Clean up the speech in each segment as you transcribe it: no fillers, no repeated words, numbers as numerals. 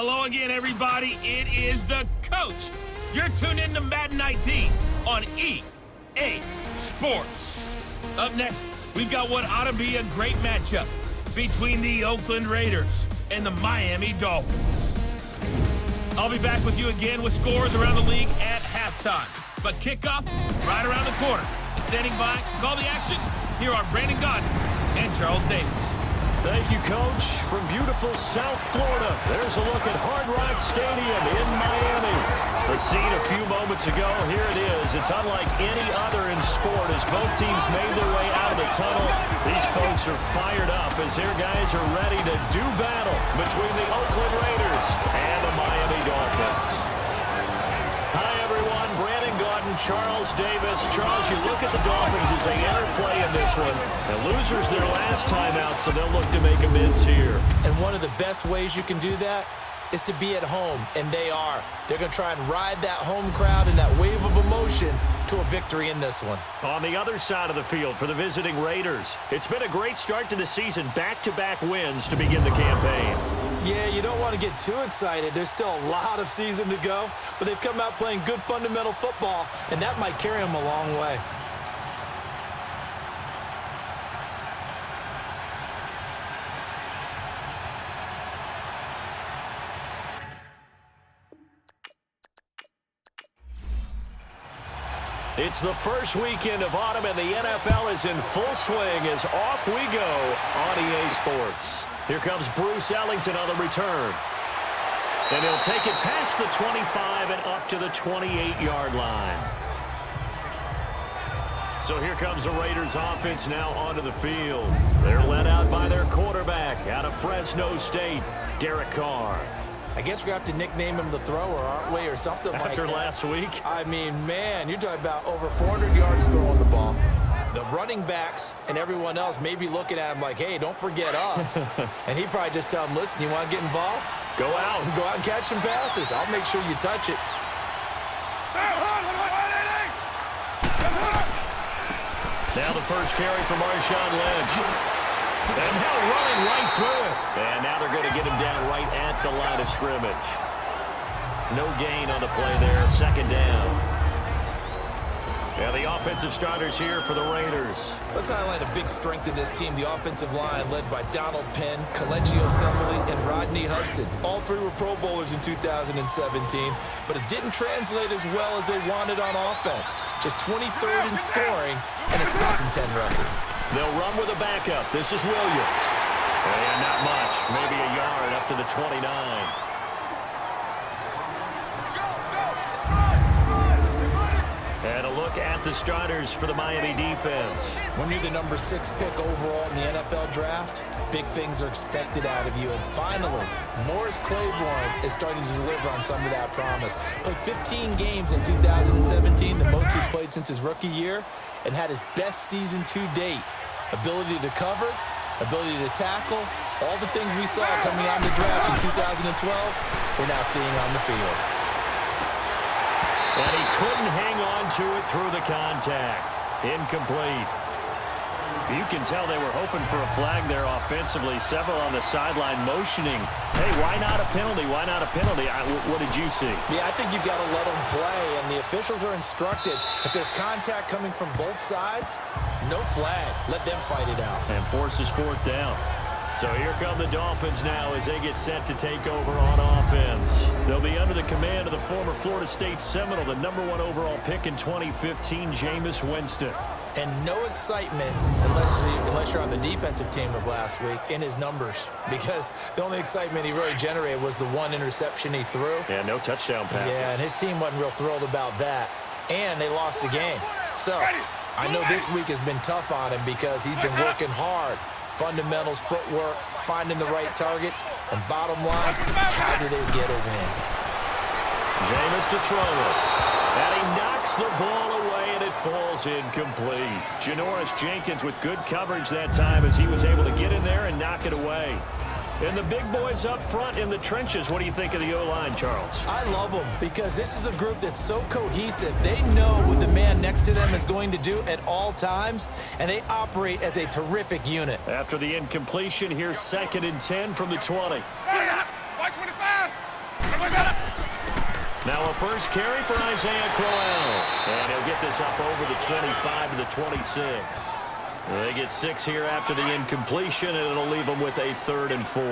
Hello again, everybody. It is the coach. You're tuned in to Madden 19 on EA Sports. Up next, we've got what ought to be a great matchup between the Oakland Raiders and the Miami Dolphins. I'll be back with you again with scores around the league at halftime. But kickoff right around the corner. And standing by to call the action, here are Brandon Godden and Charles Davis. Thank you, Coach. From beautiful South Florida, there's a look at Hard Rock Stadium in Miami. The scene a few moments ago, here it is. It's unlike any other in sport as both teams made their way out of the tunnel. These folks are fired up as their guys are ready to do battle between the Oakland Raiders and the Miami Dolphins. Hi, everyone. Brandon Godden, Charles Davis. Charles, you look at the Dolphins as they enter play in this one. The losers their last time out, so they'll look to make amends here. And one of the best ways you can do that is to be at home, and they are. They're going to try and ride that home crowd and that wave of emotion to a victory in this one. On the other side of the field for the visiting Raiders, it's been a great start to the season. Back-to-back wins to begin the campaign. Yeah, you don't want to get too excited. There's still a lot of season to go, but they've come out playing good fundamental football, and that might carry them a long way. It's the first weekend of autumn, and the NFL is in full swing as off we go on EA Sports. Here comes Bruce Ellington on the return. And he'll take it past the 25 and up to the 28-yard line. So here comes the Raiders offense now onto the field. They're led out by their quarterback out of Fresno State, Derek Carr. I guess we have to nickname him the thrower, aren't we, or something like that. After last week? I mean, man, you're talking about over 400 yards throwing the ball. The running backs and everyone else may be looking at him like, hey, don't forget us. And he'd probably just tell him, listen, you want to get involved? Go out. Go out and catch some passes. I'll make sure you touch it. Now the first carry for Marshawn Lynch. And now running right through it. And now they're going to get him down right at the line of scrimmage. No gain on the play there. Second down. Now the offensive starters here for the Raiders. Let's highlight a big strength of this team, the offensive line led by Donald Penn, Kelechi Osemele, and Rodney Hudson. All three were Pro Bowlers in 2017, but it didn't translate as well as they wanted on offense. Just 23rd in scoring and a 6-10 record. They'll run with a backup. This is Williams. And not much, maybe a yard up to the 29. And a look at the starters for the Miami defense. When you're the number 6 pick overall in the NFL draft, big things are expected out of you. And finally, Morris Claiborne is starting to deliver on some of that promise. Played 15 games in 2017, the most he's played since his rookie year, and had his best season to date. Ability to cover, ability to tackle, all the things we saw coming out of the draft in 2012, we're now seeing on the field. And he couldn't hang on to it through the contact. Incomplete. You can tell they were hoping for a flag there offensively. Several on the sideline motioning. Hey, why not a penalty? Why not a penalty? What did you see? Yeah, I think you've got to let them play, and the officials are instructed. If there's contact coming from both sides, no flag. Let them fight it out. And forces fourth down. So here come the Dolphins now as they get set to take over on offense. They'll be under the command of the former Florida State Seminole, the #1 overall pick in 2015, Jameis Winston. And no excitement unless you're on the defensive team of last week in his numbers, because the only excitement he really generated was the one interception he threw. Yeah, no touchdown passes. Yeah, and his team wasn't real thrilled about that. And they lost the game. So I know this week has been tough on him because he's been working hard. Fundamentals, footwork, finding the right targets, and bottom line, how do they get a win? Jameis to throw it. And he knocks the ball away, and it falls incomplete. Janoris Jenkins with good coverage that time as he was able to get in there and knock it away. And the big boys up front in the trenches, what do you think of the O-line, Charles? I love them because this is a group that's so cohesive. They know what the man next to them is going to do at all times, and they operate as a terrific unit. After the incompletion, here's 2nd and 10 from the 20. Now a first carry for Isaiah Crowell. And he'll get this up over the 25 to the 26. They get 6 here after the incompletion, and it'll leave them with a 3rd and 4.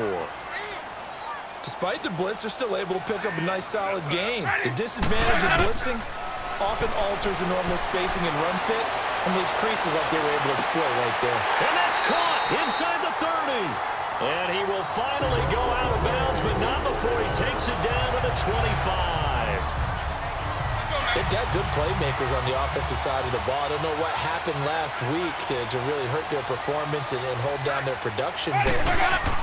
Despite the blitz, they're still able to pick up a nice, solid gain. The disadvantage of blitzing often alters the normal spacing and run fits and leaves creases like they were able to exploit right there. And that's caught inside the 30. And he will finally go out of bounds, but not before he takes it down to the 25. They've got good playmakers on the offensive side of the ball. I don't know what happened last week to really hurt their performance and hold down their production, but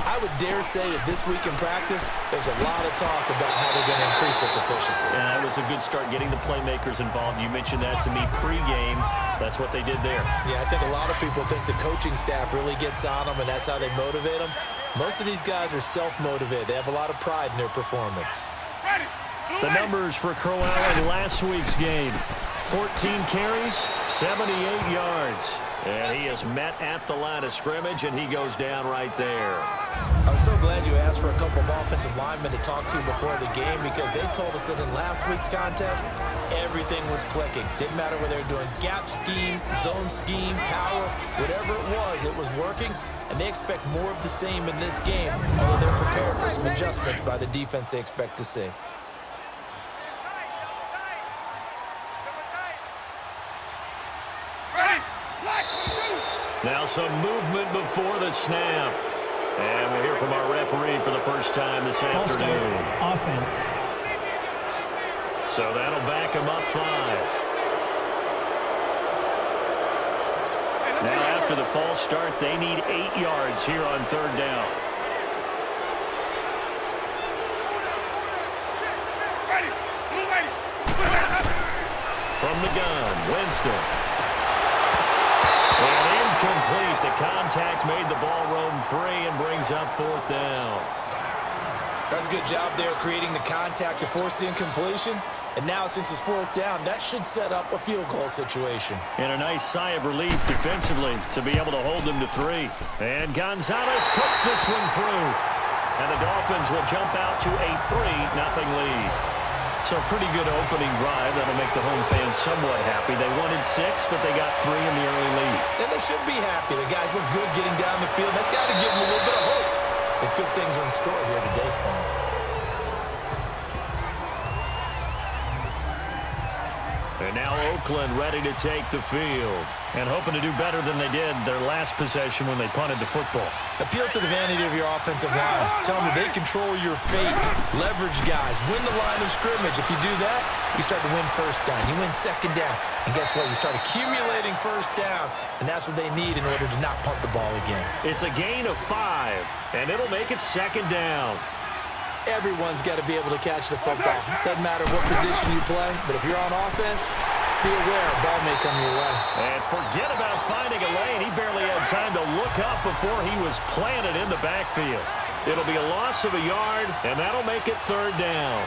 I would dare say that this week in practice, there's a lot of talk about how they're going to increase their proficiency. And that was a good start, getting the playmakers involved. You mentioned that to me pregame. That's what they did there. Yeah, I think a lot of people think the coaching staff really gets on them, and that's how they motivate them. Most of these guys are self-motivated. They have a lot of pride in their performance. The numbers for Crowell in last week's game. 14 carries, 78 yards. And he is met at the line of scrimmage, and he goes down right there. I'm so glad you asked for a couple of offensive linemen to talk to before the game, because they told us that in last week's contest, everything was clicking. Didn't matter whether they were doing gap scheme, zone scheme, power, whatever it was working. And they expect more of the same in this game, although they're prepared for some adjustments by the defense they expect to see. Now some movement before the snap. And we'll hear from our referee for the first time this afternoon. Offense. So that'll back him up 5. Now after the false start, they need 8 yards here on 3rd down. From the gun, Winston. And incomplete. The contact made the ball roam free and brings up 4th down. That's a good job there creating the contact to force the incompletion. And now, since it's 4th down, that should set up a field goal situation. And a nice sigh of relief defensively to be able to hold them to 3. And Gonzalez puts this one through. And the Dolphins will jump out to a 3-0 lead. So a pretty good opening drive. That'll make the home fans somewhat happy. They wanted 6, but they got 3 in the early lead. And they should be happy. The guys look good getting down the field. That's got to give them a little bit of hope that good things are in store here today for them. And now Oakland ready to take the field and hoping to do better than they did their last possession when they punted the football. Appeal to the vanity of your offensive line. Tell them they control your fate. Leverage guys. Win the line of scrimmage. If you do that, you start to win 1st down. You win 2nd down. And guess what? You start accumulating 1st downs. And that's what they need in order to not punt the ball again. It's a gain of 5, and it'll make it 2nd down. Everyone's got to be able to catch the football. Doesn't matter what position you play, but if you're on offense, be aware a ball may come your way. And forget about finding a lane. He barely had time to look up before he was planted in the backfield. It'll be a loss of a yard, and that'll make it 3rd down.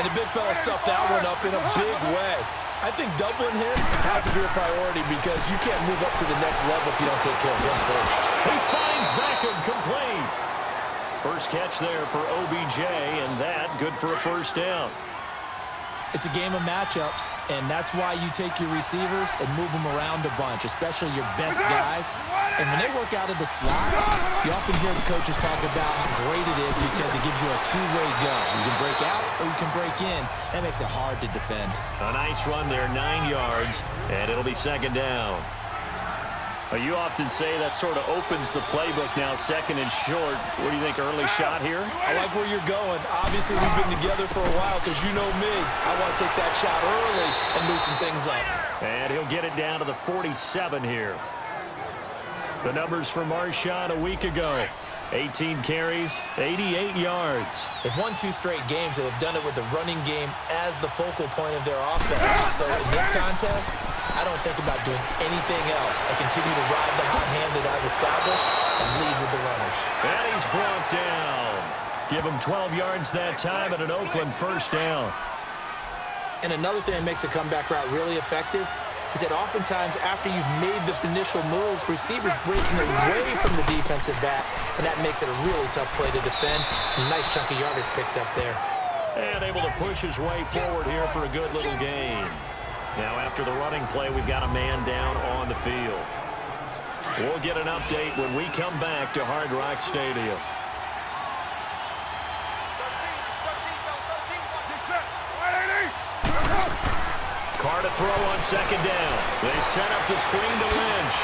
And the big fella stuffed that one up in a big way. I think doubling him has to be a priority because you can't move up to the next level if you don't take care of him first. He finds Beckham complete. First catch there for OBJ, and that good for a 1st down. It's a game of matchups, and that's why you take your receivers and move them around a bunch, especially your best guys. And when they work out of the slot, you often hear the coaches talk about how great it is because it gives you a two-way go. You can break out or you can break in. That makes it hard to defend. A nice run there, 9 yards, and it'll be 2nd down. You often say that sort of opens the playbook now, 2nd and short. What do you think, early shot here? I like where you're going. Obviously, we've been together for a while because you know me. I want to take that shot early and loosen things up. And he'll get it down to the 47 here. The numbers for Marshawn a week ago. 18 carries, 88 yards. They've won 2 straight games, and they've done it with the running game as the focal point of their offense. So in this contest, I don't think about doing anything else. I continue to ride the hot hand that I've established and lead with the runners. And he's brought down. Give him 12 yards that time at an Oakland 1st down. And another thing that makes a comeback route really effective is that oftentimes after you've made the initial move, receivers breaking away from the defensive back, and that makes it a really tough play to defend. A nice chunk of yardage picked up there. And able to push his way forward here for a good little gain. Now, after the running play, we've got a man down on the field. We'll get an update when we come back to Hard Rock Stadium. Carr to throw on second down. They set up the screen to Lynch.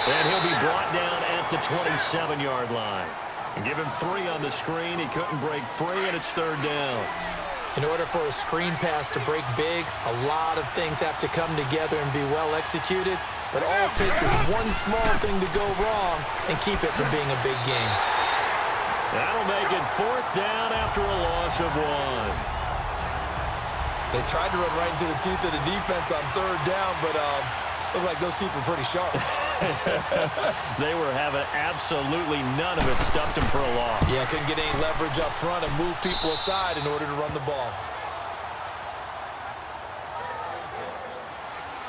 And he'll be brought down at the 27-yard line. And give him 3 on the screen. He couldn't break free, and it's third down. In order for a screen pass to break big, a lot of things have to come together and be well executed. But all it takes is one small thing to go wrong and keep it from being a big game. That'll make it fourth down after a loss of 1. They tried to run right into the teeth of the defense on third down, but looked like those teeth were pretty sharp. They were having absolutely none of it. Stuffed him for a loss. Yeah, couldn't get any leverage up front and move people aside in order to run the ball.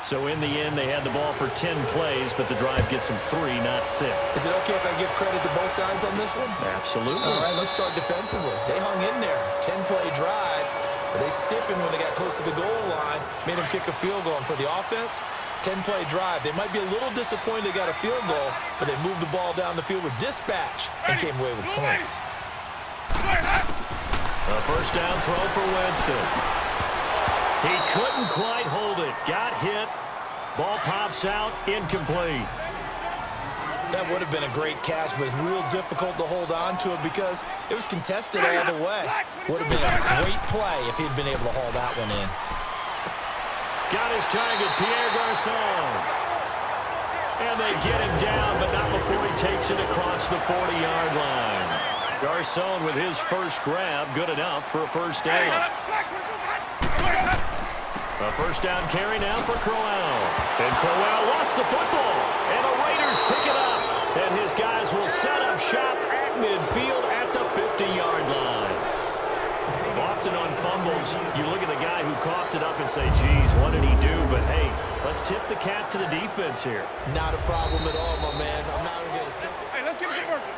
So in the end, they had the ball for 10 plays, but the drive gets them 3, not 6. Is it okay if I give credit to both sides on this one? Absolutely. All right, let's start defensively. They hung in there. 10-play drive, but they stiffened when they got close to the goal line, made them kick a field goal. And for the offense, 10-play drive. They might be a little disappointed they got a field goal, but they moved the ball down the field with dispatch and came away with points. A first down throw for Winston. He couldn't quite hold it. Got hit. Ball pops out. Incomplete. That would have been a great catch, but it's real difficult to hold on to it because it was contested all the way. Would have been a great play if he'd been able to haul that one in. Got his target, Pierre Garçon. And they get him down, but not before he takes it across the 40-yard line. Garçon with his first grab, good enough for a first down. A first down carry now for Crowell. And Crowell lost the football. And the Raiders pick it up. And his guys will set up shop at midfield at the 50-yard line. Often on fumbles, you look at the guy who coughed it up and say, geez, what did he do? But, hey, let's tip the cap to the defense here. Not a problem at all, my man. I'm not even going to tip it. Hey, let's get it working.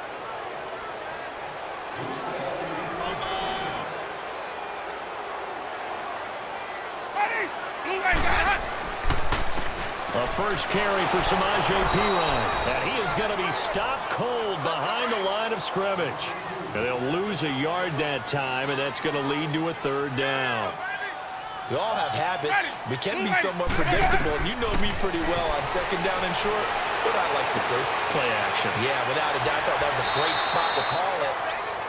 A first carry for Samaje Perine. And he is going to be stopped cold behind the line of scrimmage. And they'll lose a yard that time, and that's going to lead to a third down. We all have habits. We can be somewhat predictable, and you know me pretty well on second down and short. What I like to say. Play action. Yeah, without a doubt, I thought that was a great spot to call it.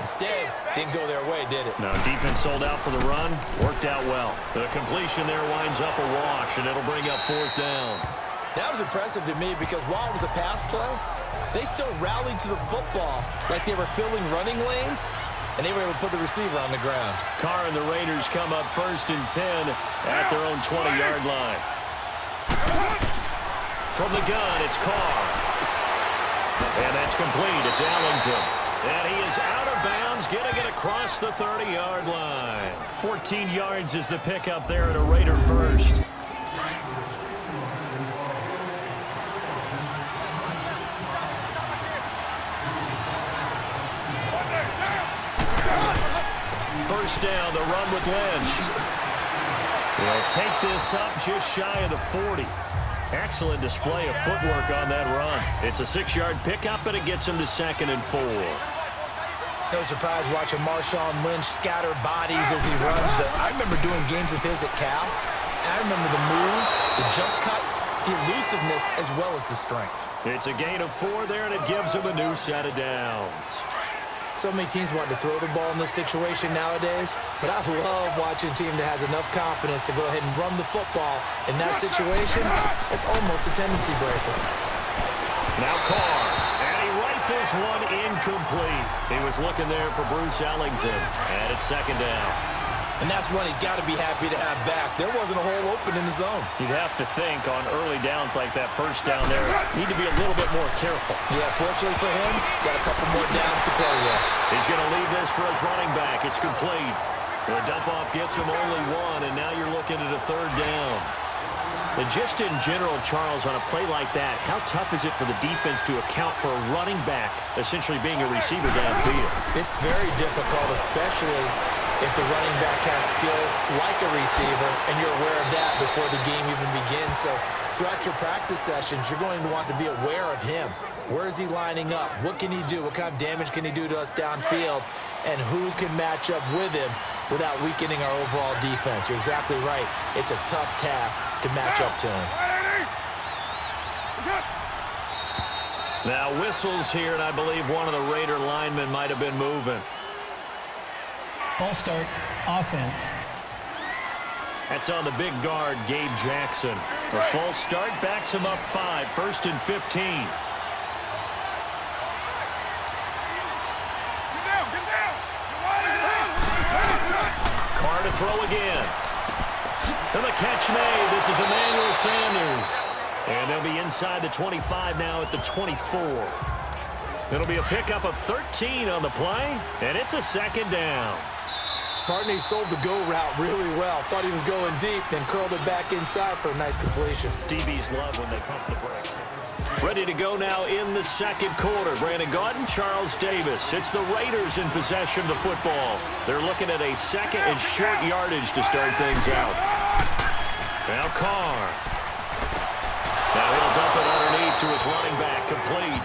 Instead, didn't go their way, did it? No, defense sold out for the run. Worked out well. The completion there winds up a wash, and it'll bring up fourth down. That was impressive to me because while it was a pass play, they still rallied to the football like they were filling running lanes, and they were able to put the receiver on the ground. Carr and the Raiders come up 1st and 10 at their own 20-yard line. From the gun, it's Carr. And that's complete. It's Allington. And he is out of bounds, getting it across the 30-yard line. 14 yards is the pickup there at a Raider first. First down, the run with Lynch. They'll take this up just shy of the 40. Excellent display of footwork on that run. It's a 6-yard pickup, and it gets him to 2nd and 4. No surprise watching Marshawn Lynch scatter bodies as he runs, but I remember doing games of his at Cal. And I remember the moves, the jump cuts, the elusiveness, as well as the strength. It's a gain of 4 there, and it gives him a new set of downs. So many teams want to throw the ball in this situation nowadays, but I love watching a team that has enough confidence to go ahead and run the football. In that situation, it's almost a tendency breaker. Now Carr, and he rifles one incomplete. He was looking there for Bruce Ellington, and it's 2nd down. And that's one he's got to be happy to have back. There wasn't a hole open in the zone. You'd have to think on early downs like that first down there, need to be a little bit more careful. Yeah, fortunately for him, got a couple more downs to play with. He's going to leave this for his running back. It's complete. The dump-off gets him only 1, and now you're looking at a 3rd down. And just in general, Charles, on a play like that, how tough is it for the defense to account for a running back essentially being a receiver downfield? It's very difficult, especially if the running back has skills like a receiver, and you're aware of that before the game even begins. So throughout your practice sessions, you're going to want to be aware of him. Where is he lining up? What can he do? What kind of damage can he do to us downfield? And who can match up with him without weakening our overall defense? You're exactly right. It's a tough task to match up to him. Now whistles here, and I believe one of the Raider linemen might have been moving. False start, offense. That's on the big guard, Gabe Jackson. The false start backs him up 5, 1st and 15. Carr to throw again. And the catch made. This is Emmanuel Sanders. And they'll be inside the 25 now at the 24. It'll be a pickup of 13 on the play, and it's a 2nd down. Partney sold the go route really well. Thought he was going deep, then curled it back inside for a nice completion. DBs love when they pump the brakes. Ready to go now in the 2nd quarter. Brandon Gaudin, Charles Davis. It's the Raiders in possession of the football. They're looking at a 2nd and short yardage to start things out. Now Carr. Now he'll dump it underneath to his running back, complete.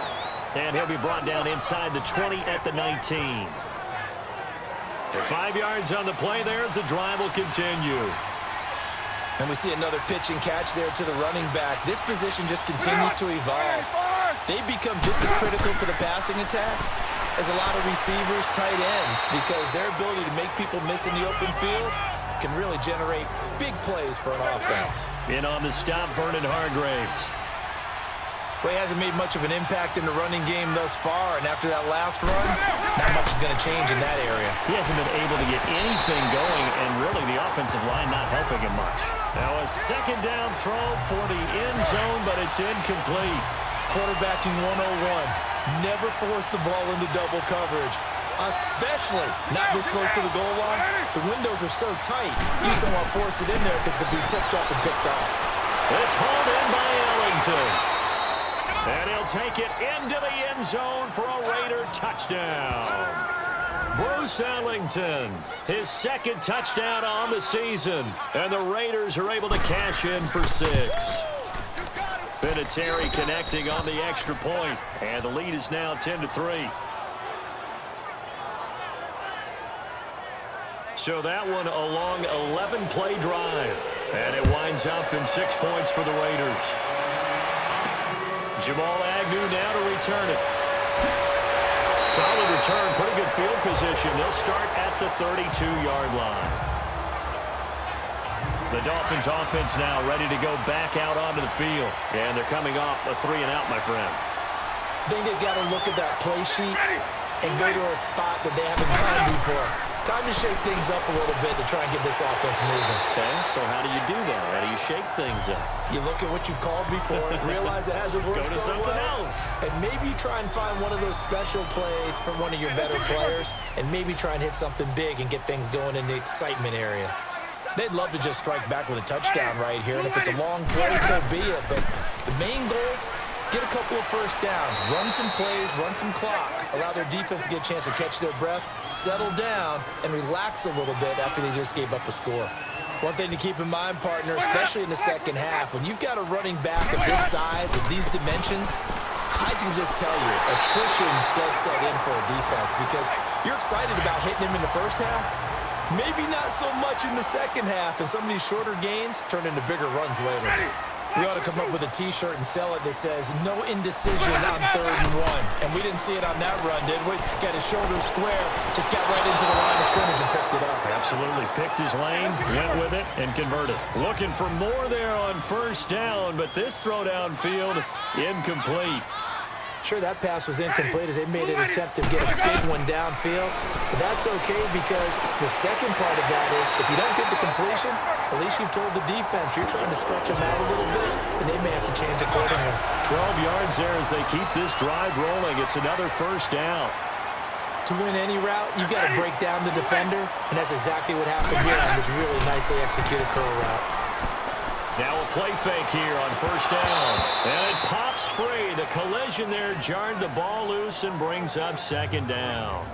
And he'll be brought down inside the 20 at the 19. For 5 yards on the play there as the drive will continue. And we see another pitch and catch there to the running back. This position just continues to evolve. They become just as critical to the passing attack as a lot of receivers, tight ends, because their ability to make people miss in the open field can really generate big plays for an offense. In on the stop, Vernon Hargreaves. Well, he hasn't made much of an impact in the running game thus far, and after that last run, not much is going to change in that area. He hasn't been able to get anything going, and really the offensive line not helping him much. Now a 2nd down throw for the end zone, but it's incomplete. Quarterbacking 101. Never force the ball into double coverage, especially not this close to the goal line. The windows are so tight, you just don't want to force it in there because it could be tipped up and picked off. It's hauled in by Ellington. And he'll take it into the end zone for a Raider touchdown. Bruce Ellington, his 2nd touchdown on the season. And the Raiders are able to cash in for 6. Vinatieri connecting on the extra point. And the lead is now 10-3. So that one a long 11-play drive. And it winds up in 6 points for the Raiders. Jamal Agnew now to return it. Solid return, pretty good field position. They'll start at the 32-yard line. The Dolphins offense now ready to go back out onto the field. And they're coming off a 3-and-out, my friend. I think they've got to look at that play sheet and go to a spot that they haven't gone before. Time to shake things up a little bit to try and get this offense moving. Okay, so how do you do that? How do you shake things up? You look at what you called before, realize it hasn't worked Go to so something well, else. and maybe try and find one of those special plays from one of your better players, and maybe try and hit something big and get things going in the excitement area. They'd love to just strike back with a touchdown right here, and if it's a long play, so be it. But the main goal, get a couple of first downs, run some plays, run some clock, allow their defense to get a chance to catch their breath, settle down, and relax a little bit after they just gave up a score. One thing to keep in mind, partner, especially in the 2nd half, when you've got a running back of this size, of these dimensions, I can just tell you, attrition does set in for a defense because you're excited about hitting him in the first half, maybe not so much in the 2nd half, and some of these shorter gains turn into bigger runs later. We ought to come up with a T-shirt and sell it that says, no indecision on 3rd and 1. And we didn't see it on that run, did we? Got his shoulder square, just got right into the line of scrimmage and picked it up. Absolutely. Picked his lane, went with it, and converted. Looking for more there on 1st down, but this throw downfield, incomplete. Sure, that pass was incomplete as they made an attempt to get a big one downfield. But that's okay because the second part of that is if you don't get the completion, at least you've told the defense you're trying to stretch them out a little bit, and they may have to change accordingly. 12 yards there as they keep this drive rolling. It's another 1st down. To win any route, you've got to break down the defender, and that's exactly what happened here on this really nicely executed curl route. Now a play fake here on 1st down. And it pops free. The collision there jarred the ball loose and brings up 2nd down.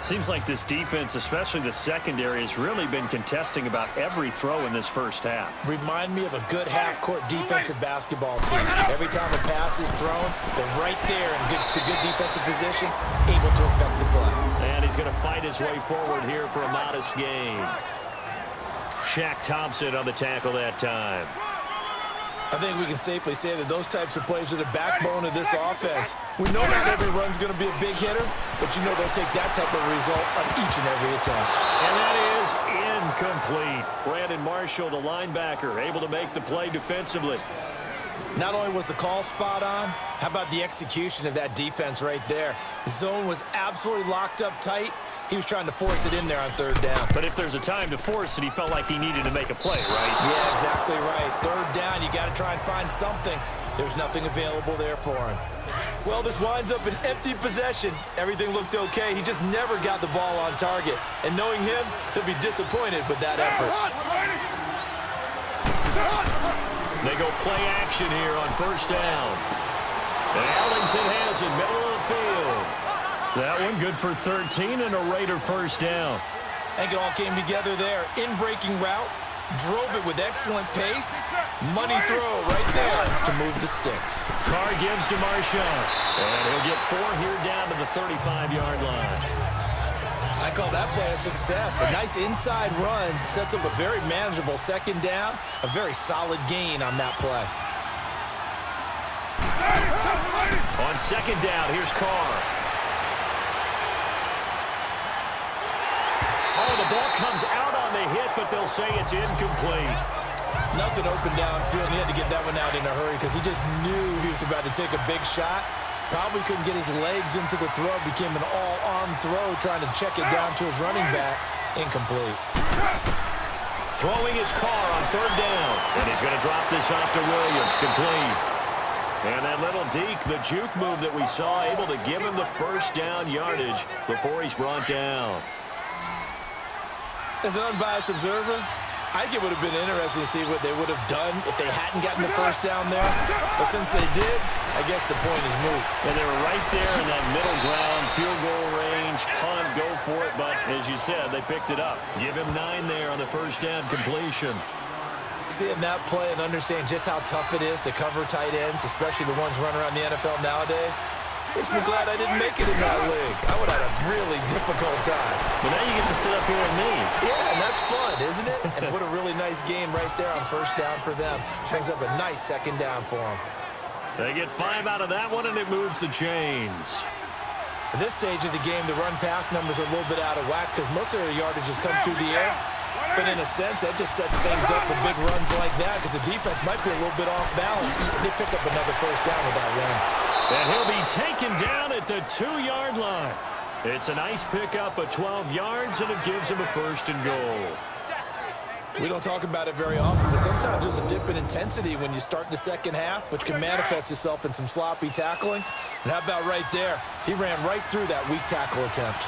Seems like this defense, especially the secondary, has really been contesting about every throw in this first half. Remind me of a good half-court defensive basketball team. Every time a pass is thrown, they're right there in good defensive position, able to affect the play. And he's going to fight his way forward here for a modest gain. Shaq Thompson on the tackle that time. I think we can safely say that those types of plays are the backbone of this offense. We know not every run's going to be a big hitter, but you know they'll take that type of result on each and every attempt. And that is incomplete. Brandon Marshall, the linebacker, able to make the play defensively. Not only was the call spot on, how about the execution of that defense right there? The zone was absolutely locked up tight. He was trying to force it in there on third down. But if there's a time to force it, he felt like he needed to make a play, right? Yeah, exactly right. Third down, you got to try and find something. There's nothing available there for him. Well, this winds up an empty possession. Everything looked okay. He just never got the ball on target. And knowing him, he'll be disappointed with that effort. They go play action here on first down. And Ellington has it, middle of the field. That one good for 13 and a Raider first down. I think it all came together there. In-breaking route, drove it with excellent pace. Money throw right there to move the sticks. Carr gives to Marshawn. And he'll get 4 here down to the 35-yard line. I call that play a success. A nice inside run sets up a very manageable second down. A very solid gain on that play. On second down, here's Carr. Oh, the ball comes out on the hit, but they'll say it's incomplete. Nothing open downfield. He had to get that one out in a hurry because he just knew he was about to take a big shot. Probably couldn't get his legs into the throw. Became an all-arm throw, trying to check it down to his running back. Incomplete. Throwing his Carr on third down. And he's going to drop this off to Williams. Complete. And that little deke, the juke move that we saw, able to give him the first down yardage before he's brought down. As an unbiased observer, I think it would have been interesting to see what they would have done if they hadn't gotten the first down there. But since they did, I guess the point is moot. And they were right there in that middle ground, field goal range, punt, go for it. But as you said, they picked it up. Give him 9 there on the first down completion. Seeing that play and understanding just how tough it is to cover tight ends, especially the ones running around the NFL nowadays, makes me glad I didn't make it in that league. I would have had a really difficult time. But now you get to sit up here with me. Yeah, and that's fun, isn't it? And what a really nice game right there on first down for them. Brings up a nice second down for them. They get 5 out of that one, and it moves the chains. At this stage of the game, the run-pass numbers are a little bit out of whack because most of their yardage has come through the air. But in a sense, that just sets things up for big runs like that because the defense might be a little bit off balance. They pick up another first down with that run. And he'll be taken down at the 2-yard line. It's a nice pickup of 12 yards, and it gives him a first and goal. We don't talk about it very often, but sometimes there's a dip in intensity when you start the second half, which can manifest itself in some sloppy tackling. And how about right there? He ran right through that weak tackle attempt.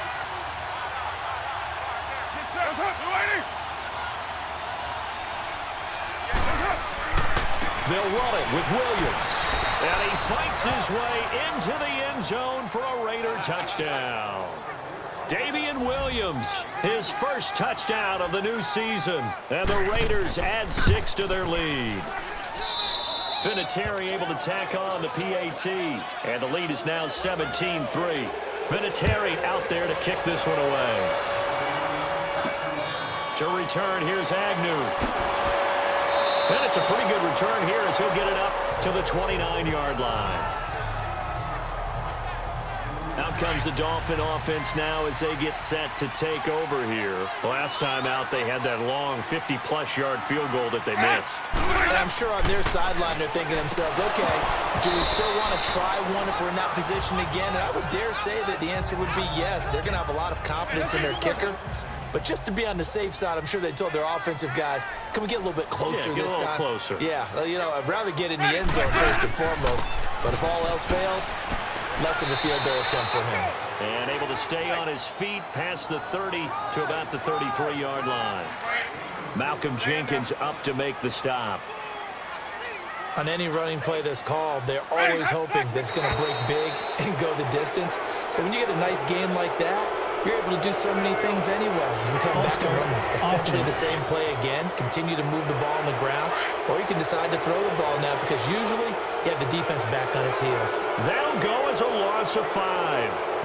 They'll run it with Williams. And he fights his way into the end zone for a Raider touchdown. Damian Williams, his first touchdown of the new season. And the Raiders add 6 to their lead. Vinatieri able to tack on the PAT. And the lead is now 17-3. Vinatieri out there to kick this one away. To return, here's Agnew. And it's a pretty good return here as he'll get it up to the 29-yard line. Out comes the Dolphin offense now as they get set to take over here. Last time out, they had that long 50-plus yard field goal that they missed. And I'm sure on their sideline, they're thinking to themselves, okay, do we still want to try one if we're in that position again? And I would dare say that the answer would be yes. They're going to have a lot of confidence in their kicker. But just to be on the safe side, I'm sure they told their offensive guys, can we get a little bit closer this time? Yeah, get a little closer. Yeah, you know, I'd rather get in the end zone first and foremost. But if all else fails, less of a field goal attempt for him. And able to stay on his feet past the 30 to about the 33-yard line. Malcolm Jenkins up to make the stop. On any running play that's called, they're always hoping that it's going to break big and go the distance. But when you get a nice game like that, you're able to do so many things anyway. You can come back and run essentially the same play again, continue to move the ball on the ground, or you can decide to throw the ball now because usually you have the defense back on its heels. That'll go as a loss of 5.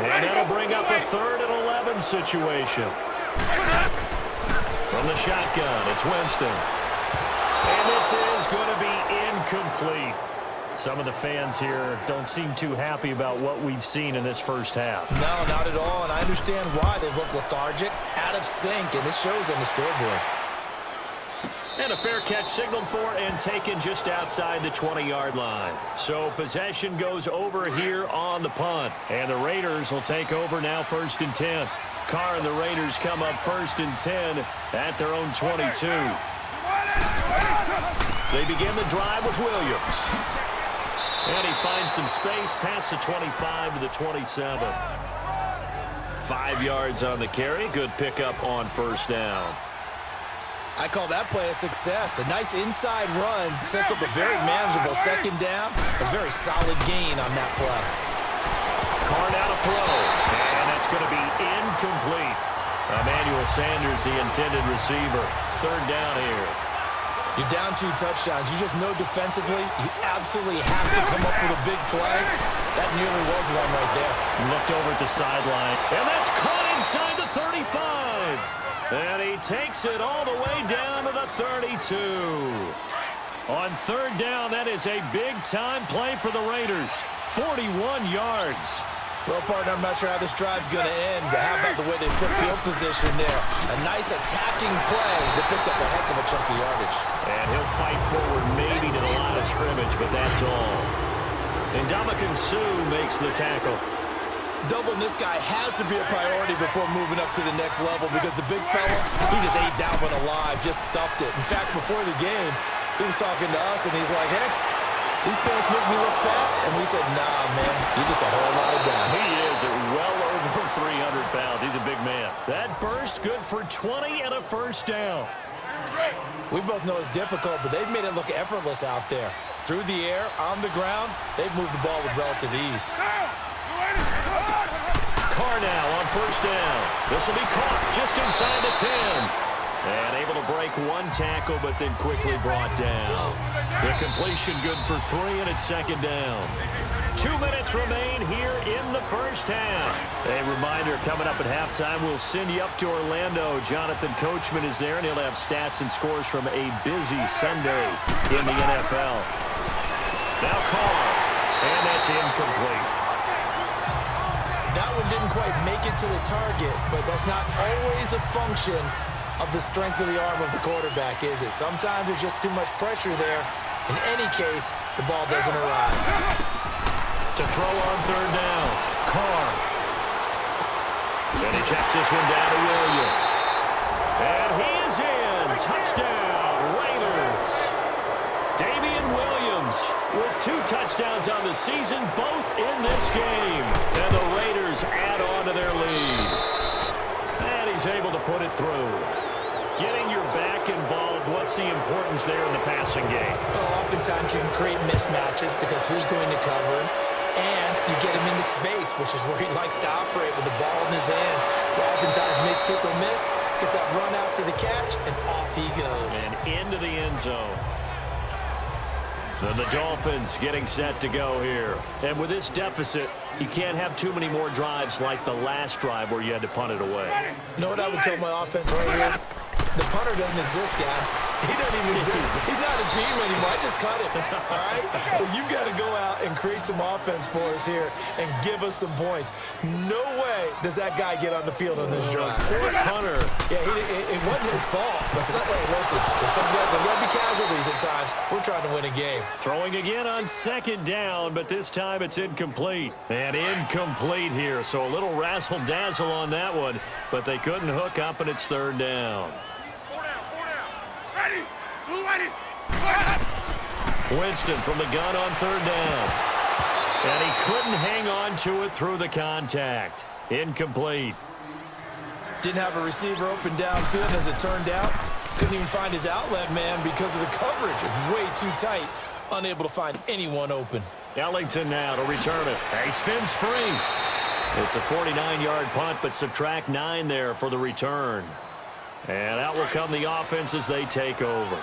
And that'll bring up a 3rd and 11 situation. From the shotgun, it's Winston. And this is going to be incomplete. Some of the fans here don't seem too happy about what we've seen in this first half. No, not at all, and I understand why. They look lethargic, out of sync, and it shows on the scoreboard. And a fair catch signaled for and taken just outside the 20-yard line. So possession goes over here on the punt. And the Raiders will take over now 1st and 10. Carr and the Raiders come up 1st and 10 at their own 22. They begin the drive with Williams. And he finds some space past the 25 to the 27. 5 yards on the carry. Good pickup on 1st down. I call that play a success. A nice inside run sets up a very manageable 2nd down. A very solid gain on that play. Carr now to throw. And that's going to be incomplete. Emmanuel Sanders, the intended receiver. 3rd down here. You're down 2 touchdowns. You just know defensively you absolutely have to come up with a big play. That nearly was one right there. Looked over at the sideline. And that's caught inside the 35. And he takes it all the way down to the 32. On 3rd down, that is a big-time play for the Raiders. 41 yards. Well, partner, I'm not sure how this drive's going to end, but how about the way they flip field position there? A nice attacking play that picked up a heck of a chunk of yardage. And he'll fight forward maybe to the line of scrimmage, but that's all. And Ndamukong Suh makes the tackle. Doubling this guy has to be a priority before moving up to the next level because the big fella, he just ate that one alive, just stuffed it. In fact, before the game, he was talking to us, and he's like, hey, these pants make me look fat. And we said, nah, man, you're just a whole lot of guy. He is well over 300 pounds. He's a big man. That burst good for 20 and a 1st down. We both know it's difficult, but they've made it look effortless out there. Through the air, on the ground, they've moved the ball with relative ease. Carr now on 1st down. This will be caught just inside the 10. And able to break 1 tackle, but then quickly brought down. The completion good for 3, and it's 2nd down. 2 minutes remain here in the first half. A reminder, coming up at halftime, we'll send you up to Orlando. Jonathan Coachman is there, and he'll have stats and scores from a busy Sunday in the NFL. Now Carr, and that's incomplete. That one didn't quite make it to the target, but that's not always a function of the strength of the arm of the quarterback, is it? Sometimes there's just too much pressure there. In any case, the ball doesn't arrive. To throw on 3rd down, Carr. And he checks this one down to Williams. And he is in. Touchdown, Raiders. Damian Williams with 2 touchdowns on the season, both in this game. And the Raiders add on to their lead. And he's able to put it through. Getting your back involved, what's the importance there in the passing game? Oh, oftentimes you can create mismatches because who's going to cover him? And you get him into space, which is where he likes to operate with the ball in his hands. It oftentimes makes people miss, gets that run after the catch, and off he goes. And into the end zone. So the Dolphins getting set to go here. And with this deficit, you can't have too many more drives like the last drive where you had to punt it away. You know what I would tell my offense right here? The punter doesn't exist, guys. He doesn't even exist. He's not a team anymore. I just cut it, all right? So you've got to go out and create some offense for us here and give us some points. No way does that guy get on the field on this drive. Poor punter. Yeah, it wasn't his fault. But hey, listen, there's some guys that will be casualties at times. We're trying to win a game. Throwing again on 2nd down, but this time it's incomplete. And incomplete here, so a little razzle-dazzle on that one, but they couldn't hook up, and it's 3rd down. Winston from the gun on 3rd down. And he couldn't hang on to it through the contact. Incomplete. Didn't have a receiver open downfield as it turned out. Couldn't even find his outlet man because of the coverage. It's way too tight. Unable to find anyone open. Ellington now to return it. He spins free. It's a 49-yard punt, but subtract 9 there for the return. And out will come the offense as they take over.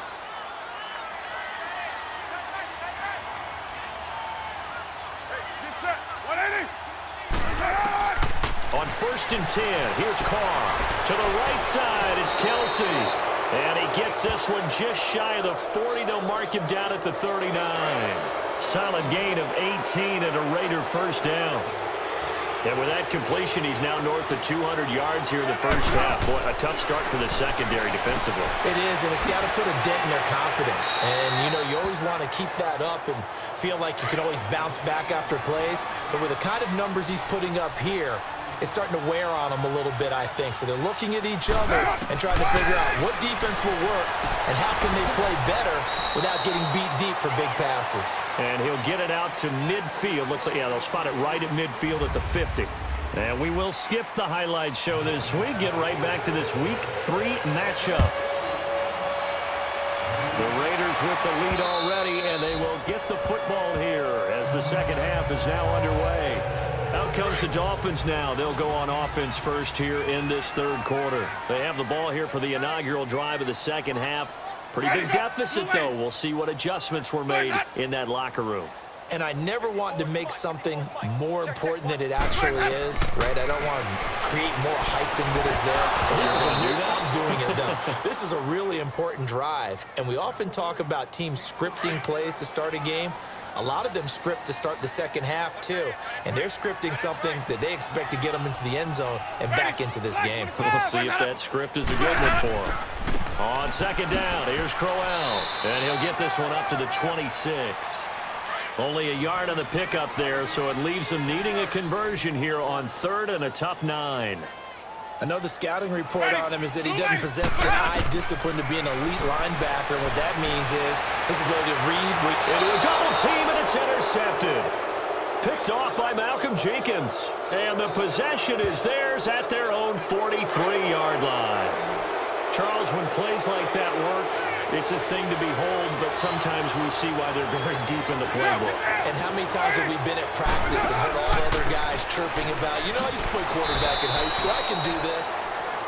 On 1st and 10, here's Carr. To the right side, it's Kelsey. And he gets this one just shy of the 40. They'll mark him down at the 39. Solid gain of 18 and a Raider first down. And with that completion, he's now north of 200 yards here in the first half. Boy, a tough start for the secondary defensively. It is, and it's got to put a dent in their confidence. And, you know, you always want to keep that up and feel like you can always bounce back after plays. But with the kind of numbers he's putting up here, it's starting to wear on them a little bit, I think. So they're looking at each other and trying to figure out what defense will work and how can they play better without getting beat deep for big passes. And he'll get it out to midfield. Looks like, yeah, they'll spot it right at midfield at the 50. And we will skip the highlight show this week. Get right back to this Week 3 matchup. The Raiders with the lead already, and they will get the football here as the second half is now underway. Out comes the Dolphins now. They'll go on offense first here in this third quarter. They have the ball here for the inaugural drive of the second half. Pretty big deficit, though. We'll see what adjustments were made in that locker room. And I never want to make something more important than it actually is, right? I don't want to create more hype than what is there. But this is I'm doing it, though. This is a really important drive. And we often talk about teams scripting plays to start a game. A lot of them script to start the second half, too. And they're scripting something that they expect to get them into the end zone and back into this game. We'll see if that script is a good one for them. On second down, here's Crowell. And he'll get this one up to the 26. Only a yard on the pickup there, so it leaves them needing a conversion here on 3rd and a tough 9. Another scouting report on him is that he doesn't possess the eye discipline to be an elite linebacker. And what that means is his ability to read. Into a double team, and it's intercepted. Picked off by Malcolm Jenkins. And the possession is theirs at their own 43-yard line. Charles, when plays like that work, it's a thing to behold, but sometimes we see why they're very deep in the playbook. And how many times have we been at practice and heard all the other guys chirping about, you know, I used to play quarterback in high school, I can do this,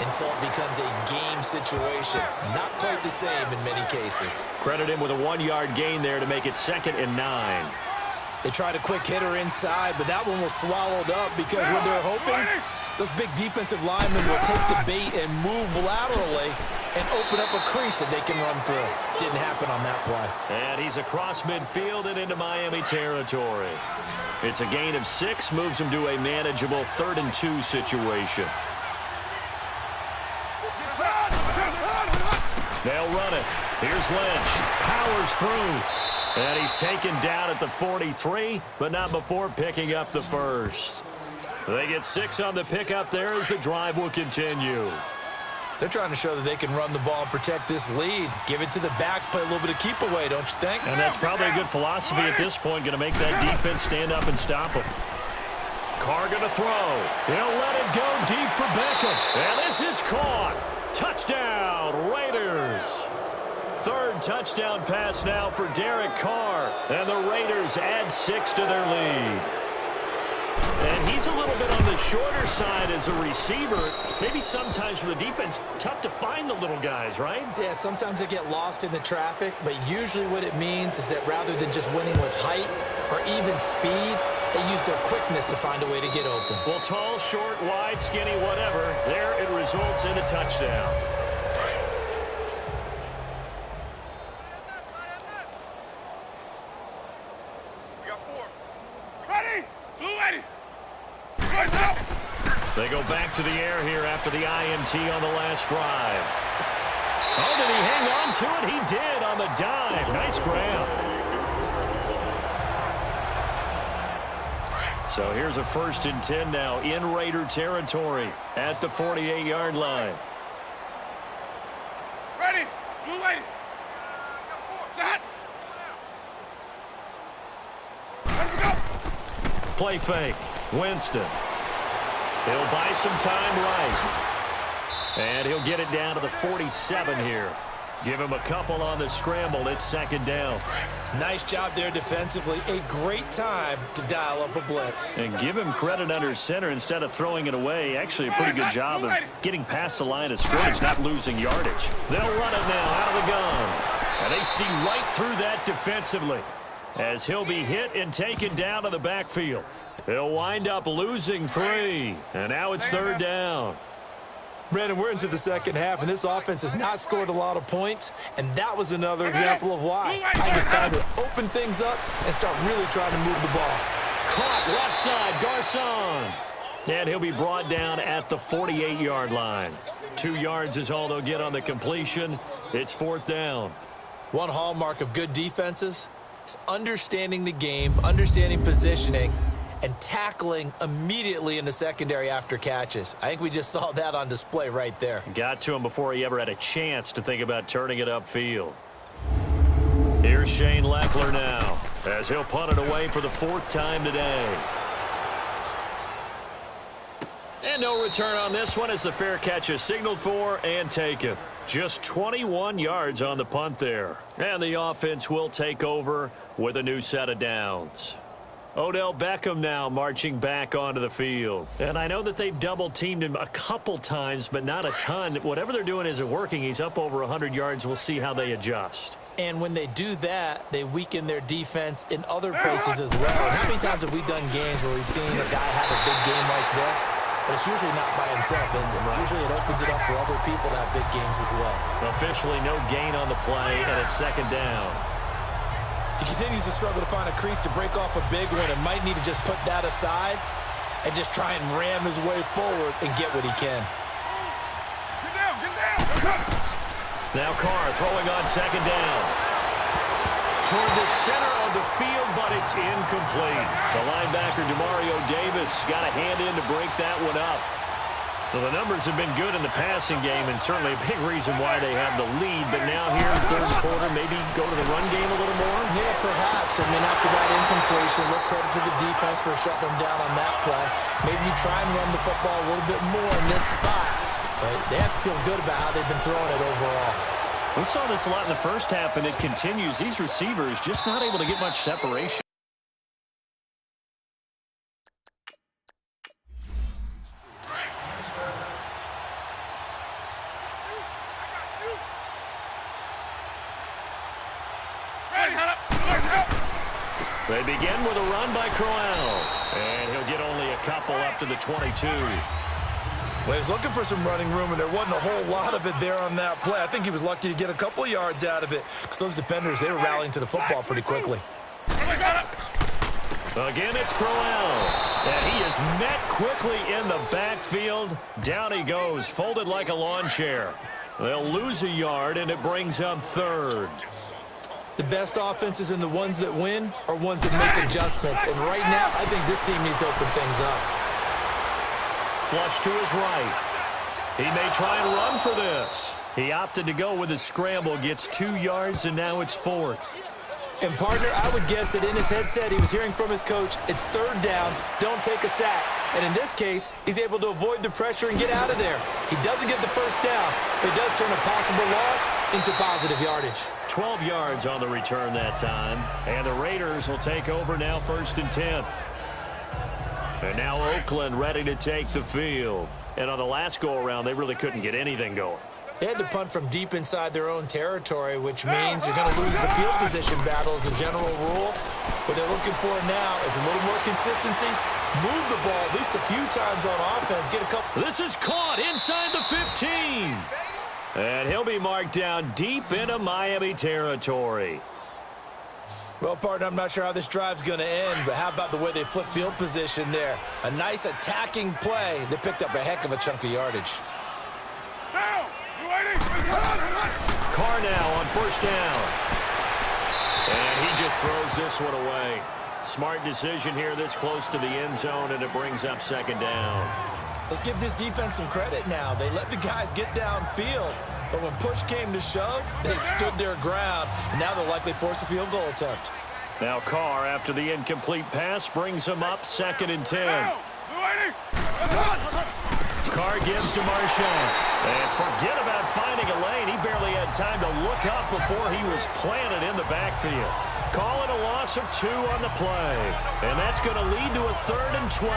until it becomes a game situation. Not quite the same in many cases. Credit him with a 1-yard gain there to make it 2nd and 9. They tried a quick hitter inside, but that one was swallowed up because when they're hoping, those big defensive linemen will take the bait and move laterally and open up a crease that they can run through. Didn't happen on that play. And he's across midfield and into Miami territory. It's a gain of 6, moves him to a manageable 3rd and 2 situation. They'll run it. Here's Lynch. Powers through. And he's taken down at the 43, but not before picking up the first. They get 6 on the pickup there as the drive will continue. They're trying to show that they can run the ball and protect this lead. Give it to the backs, play a little bit of keep away, don't you think? And that's probably a good philosophy at this point, going to make that defense stand up and stop them. Carr going to throw. He'll let it go deep for Beckham. And this is caught. Touchdown, Raiders. 3rd touchdown pass now for Derek Carr. And the Raiders add 6 to their lead. And he's a little bit on the shorter side as a receiver. Maybe sometimes for the defense, tough to find the little guys, right? Yeah, sometimes they get lost in the traffic, but usually what it means is that rather than just winning with height or even speed, they use their quickness to find a way to get open. Well, tall, short, wide, skinny, whatever, there it results in a touchdown. They go back to the air here after the INT on the last drive. Oh, did he hang on to it? He did on the dive. Nice grab. So here's a 1st and 10 now in Raider territory at the 48-yard line. Ready. Blue lady. Set. Let me go. Play fake. Winston. He'll buy some time right. And he'll get it down to the 47 here. Give him a couple on the scramble. It's second down. Nice job there defensively. A great time to dial up a blitz. And give him credit under center instead of throwing it away. Actually, a pretty good job of getting past the line of scrimmage, not losing yardage. They'll run it now out of the gun. And they see right through that defensively as he'll be hit and taken down to the backfield. He'll wind up losing 3. And now it's third down. Brandon, we're into the second half, and this offense has not scored a lot of points, and that was another example of why. I think it's time to open things up and start really trying to move the ball. Caught left side, Garcon. And he'll be brought down at the 48-yard line. 2 yards is all they'll get on the completion. It's fourth down. One hallmark of good defenses is understanding the game, understanding positioning, and tackling immediately in the secondary after catches. I think we just saw that on display right there. Got to him before he ever had a chance to think about turning it upfield. Here's Shane Lechler now as he'll punt it away for the 4th time today. And no return on this one as the fair catch is signaled for and taken. Just 21 yards on the punt there. And the offense will take over with a new set of downs. Odell Beckham now marching back onto the field. And I know that they've double-teamed him a couple times, but not a ton. Whatever they're doing isn't working. He's up over 100 yards. We'll see how they adjust. And when they do that, they weaken their defense in other places as well. And how many times have we done games where we've seen a guy have a big game like this? But it's usually not by himself, is it? Usually it opens it up for other people to have big games as well. Officially no gain on the play, and it's second down. He continues to struggle to find a crease to break off a big one and might need to just put that aside and just try and ram his way forward and get what he can. Get down, get down. Now Carr throwing on second down. Toward the center of the field, but it's incomplete. The linebacker, Demario Davis, got a hand in to break that one up. Well, the numbers have been good in the passing game, and certainly a big reason why they have the lead. But now here in third quarter, maybe go to the run game a little more? Yeah, perhaps. I mean, after that incompletion, look credit to the defense for shutting them down on that play. Maybe you try and run the football a little bit more in this spot. But they have to feel good about how they've been throwing it overall. We saw this a lot in the first half, and it continues. These receivers just not able to get much separation. They begin with a run by Crowell, and he'll get only a couple up to the 22. Well, he was looking for some running room, and there wasn't a whole lot of it there on that play. I think he was lucky to get a couple of yards out of it because those defenders, they were rallying to the football pretty quickly. Again, it's Crowell, and he is met quickly in the backfield. Down he goes, folded like a lawn chair. They'll lose a yard, and it brings up third. The best offenses and the ones that win are ones that make adjustments. And right now, I think this team needs to open things up. Flush to his right. He may try and run for this. He opted to go with a scramble, gets 2 yards, and now it's fourth. And, partner, I would guess that in his headset he was hearing from his coach, it's third down, don't take a sack. And in this case, he's able to avoid the pressure and get out of there. He doesn't get the first down, but he does turn a possible loss into positive yardage. 12 yards on the return that time. And the Raiders will take over now, 1st and 10. And now Oakland ready to take the field. And on the last go-around, they really couldn't get anything going. They had to punt from deep inside their own territory, which means you're going to lose the field position battle as a general rule. What they're looking for now is a little more consistency. Move the ball at least a few times on offense. Get a couple. This is caught inside the 15. And he'll be marked down deep into Miami territory. Well, partner, I'm not sure how this drive's going to end, but how about the way they flip field position there? A nice attacking play that picked up a heck of a chunk of yardage. Carr now on 1st down. And he just throws this one away. Smart decision here this close to the end zone, and it brings up 2nd down. Let's give this defense some credit now. They let the guys get downfield, but when push came to shove, they stood their ground, and now they'll likely force a field goal attempt. Now Carr, after the incomplete pass, brings him up 2nd and 10. Carr gives to Marchand. And forget about finding a lane. He barely had time to look up before he was planted in the backfield. Call it a loss of 2 on the play. And that's going to lead to a 3rd and 12.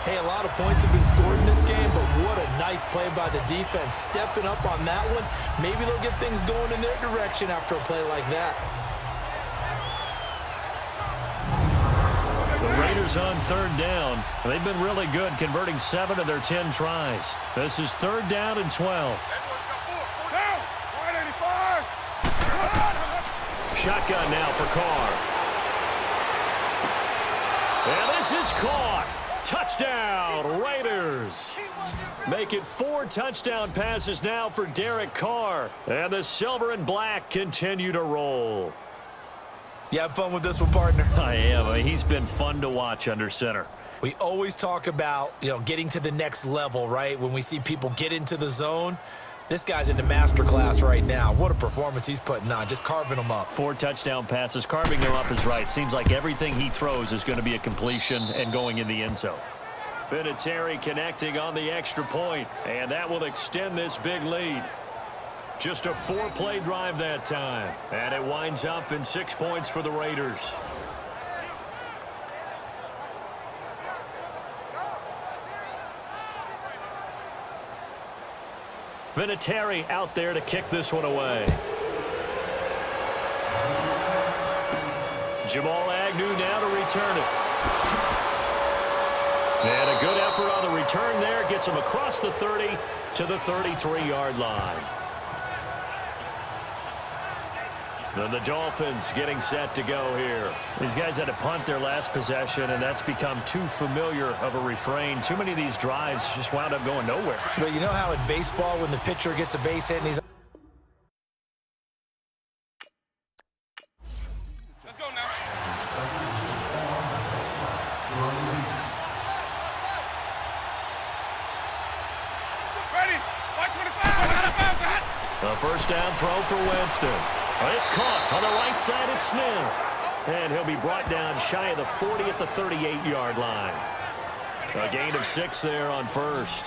Hey, a lot of points have been scored in this game, but what a nice play by the defense. Stepping up on that one, maybe they'll get things going in their direction after a play like that. The Raiders on 3rd down. They've been really good, converting 7 of their 10 tries. This is 3rd down and 12. Shotgun now for Carr. And this is caught. Touchdown, Raiders. Make it 4 touchdown passes now for Derek Carr. And the silver and black continue to roll. You have fun with this one, partner? I am. He's been fun to watch under center. We always talk about, getting to the next level, right? When we see people get into the zone. This guy's in the master class right now. What a performance he's putting on, just carving them up. 4 touchdown passes. Carving them up is right. Seems like everything he throws is going to be a completion and going in the end zone. Vinatieri connecting on the extra point, and that will extend this big lead. Just a 4-play drive that time, and it winds up in 6 points for the Raiders. Vinatieri out there to kick this one away. Jamal Agnew now to return it. And a good effort on the return there. Gets him across the 30 to the 33-yard line. Then the Dolphins getting set to go here. These guys had to punt their last possession, and that's become too familiar of a refrain. Too many of these drives just wound up going nowhere. But you know how in baseball when the pitcher gets a base hit and he's... Let's go now. Ready? 125. A first down throw for Winston. It's caught on the right side. It's Smith. And he'll be brought down shy of the 40 at the 38-yard line. A gain of 6 there on first.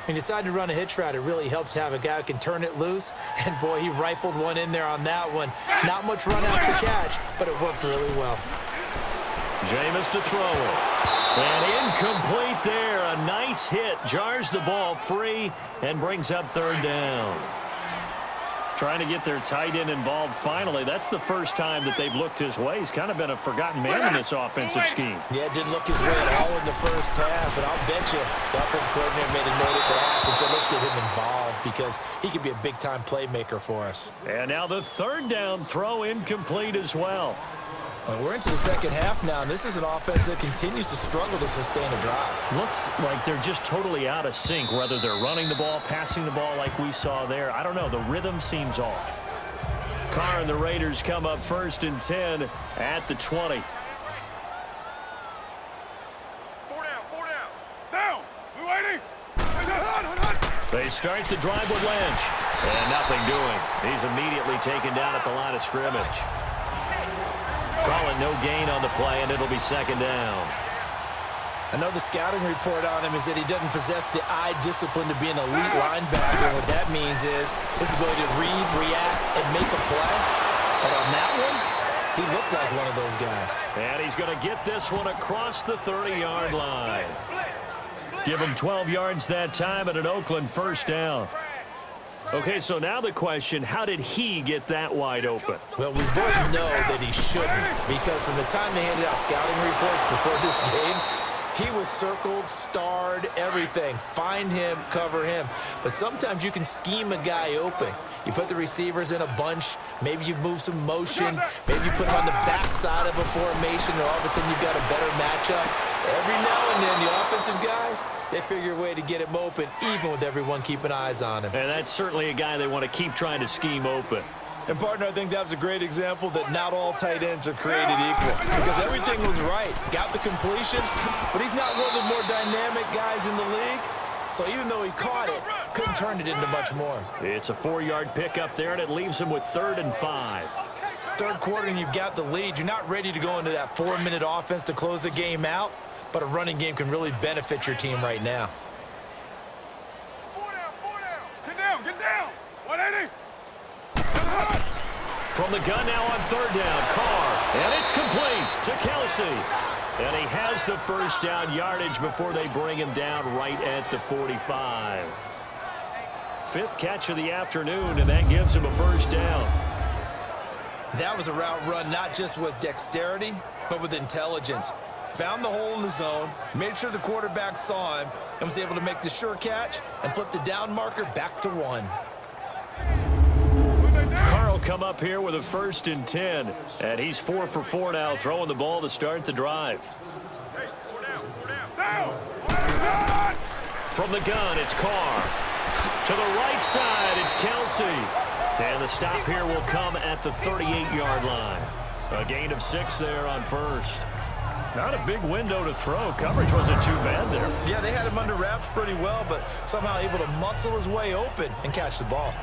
He decided to run a hitch route. It really helps to have a guy who can turn it loose. And, boy, he rifled one in there on that one. Not much run out to catch, but it worked really well. Jameis to throw it. And incomplete there. A nice hit. Jars the ball free and brings up 3rd down. Trying to get their tight end involved finally. That's the first time that they've looked his way. He's kind of been a forgotten man in this offensive scheme. Yeah, it didn't look his way at all in the first half, but I'll bet you the offense coordinator made a note at the half and said, let's get him involved because he could be a big-time playmaker for us. And now the 3rd down throw incomplete as well. We're into the second half now, and this is an offense that continues to struggle to sustain a drive. Looks like they're just totally out of sync, whether they're running the ball, passing the ball like we saw there. I don't know. The rhythm seems off. Carr and the Raiders come up 1st and 10 at the 20. 4 down. Down. We waiting. They start the drive with Lynch. And nothing doing. He's immediately taken down at the line of scrimmage. Call it no gain on the play, and it'll be 2nd down. I know the scouting report on him is that he doesn't possess the eye discipline to be an elite linebacker. What that means is his ability to read, react, and make a play. But on that one, he looked like one of those guys. And he's going to get this one across the 30-yard line. Give him 12 yards that time and an Oakland 1st down. Okay, so now the question, how did he get that wide open? Well, we both know that he shouldn't, because from the time they handed out scouting reports before this game, he was circled, starred, everything. Find him, cover him. But sometimes you can scheme a guy open. You put the receivers in a bunch. Maybe you move some motion. Maybe you put him on the backside of a formation, and all of a sudden you've got a better matchup. Every now and then, the offensive guys, they figure a way to get him open, even with everyone keeping eyes on him. And that's certainly a guy they want to keep trying to scheme open. And, partner, I think that was a great example that not all tight ends are created equal, because everything was right. Got the completion, but he's not one of the more dynamic guys in the league. So even though he caught it, couldn't turn it into much more. It's a 4-yard pickup there, and it leaves him with 3rd and 5. Third quarter, and you've got the lead. You're not ready to go into that 4-minute offense to close the game out, but a running game can really benefit your team right now. From the gun now on third down, Carr. And it's complete to Kelsey. And he has the first down yardage before they bring him down right at the 45. Fifth catch of the afternoon, and that gives him a first down. That was a route run not just with dexterity, but with intelligence. Found the hole in the zone, made sure the quarterback saw him, and was able to make the sure catch and flip the down marker back to 1. Carr come up here with a 1st and 10, and he's 4 for 4 now, throwing the ball to start the drive. Hey, 4 down. From the gun, it's Carr. To the right side, it's Kelsey. And the stop here will come at the 38-yard line. A gain of 6 there on first. Not a big window to throw. Coverage wasn't too bad there. Yeah, they had him under wraps pretty well, but somehow able to muscle his way open and catch the ball.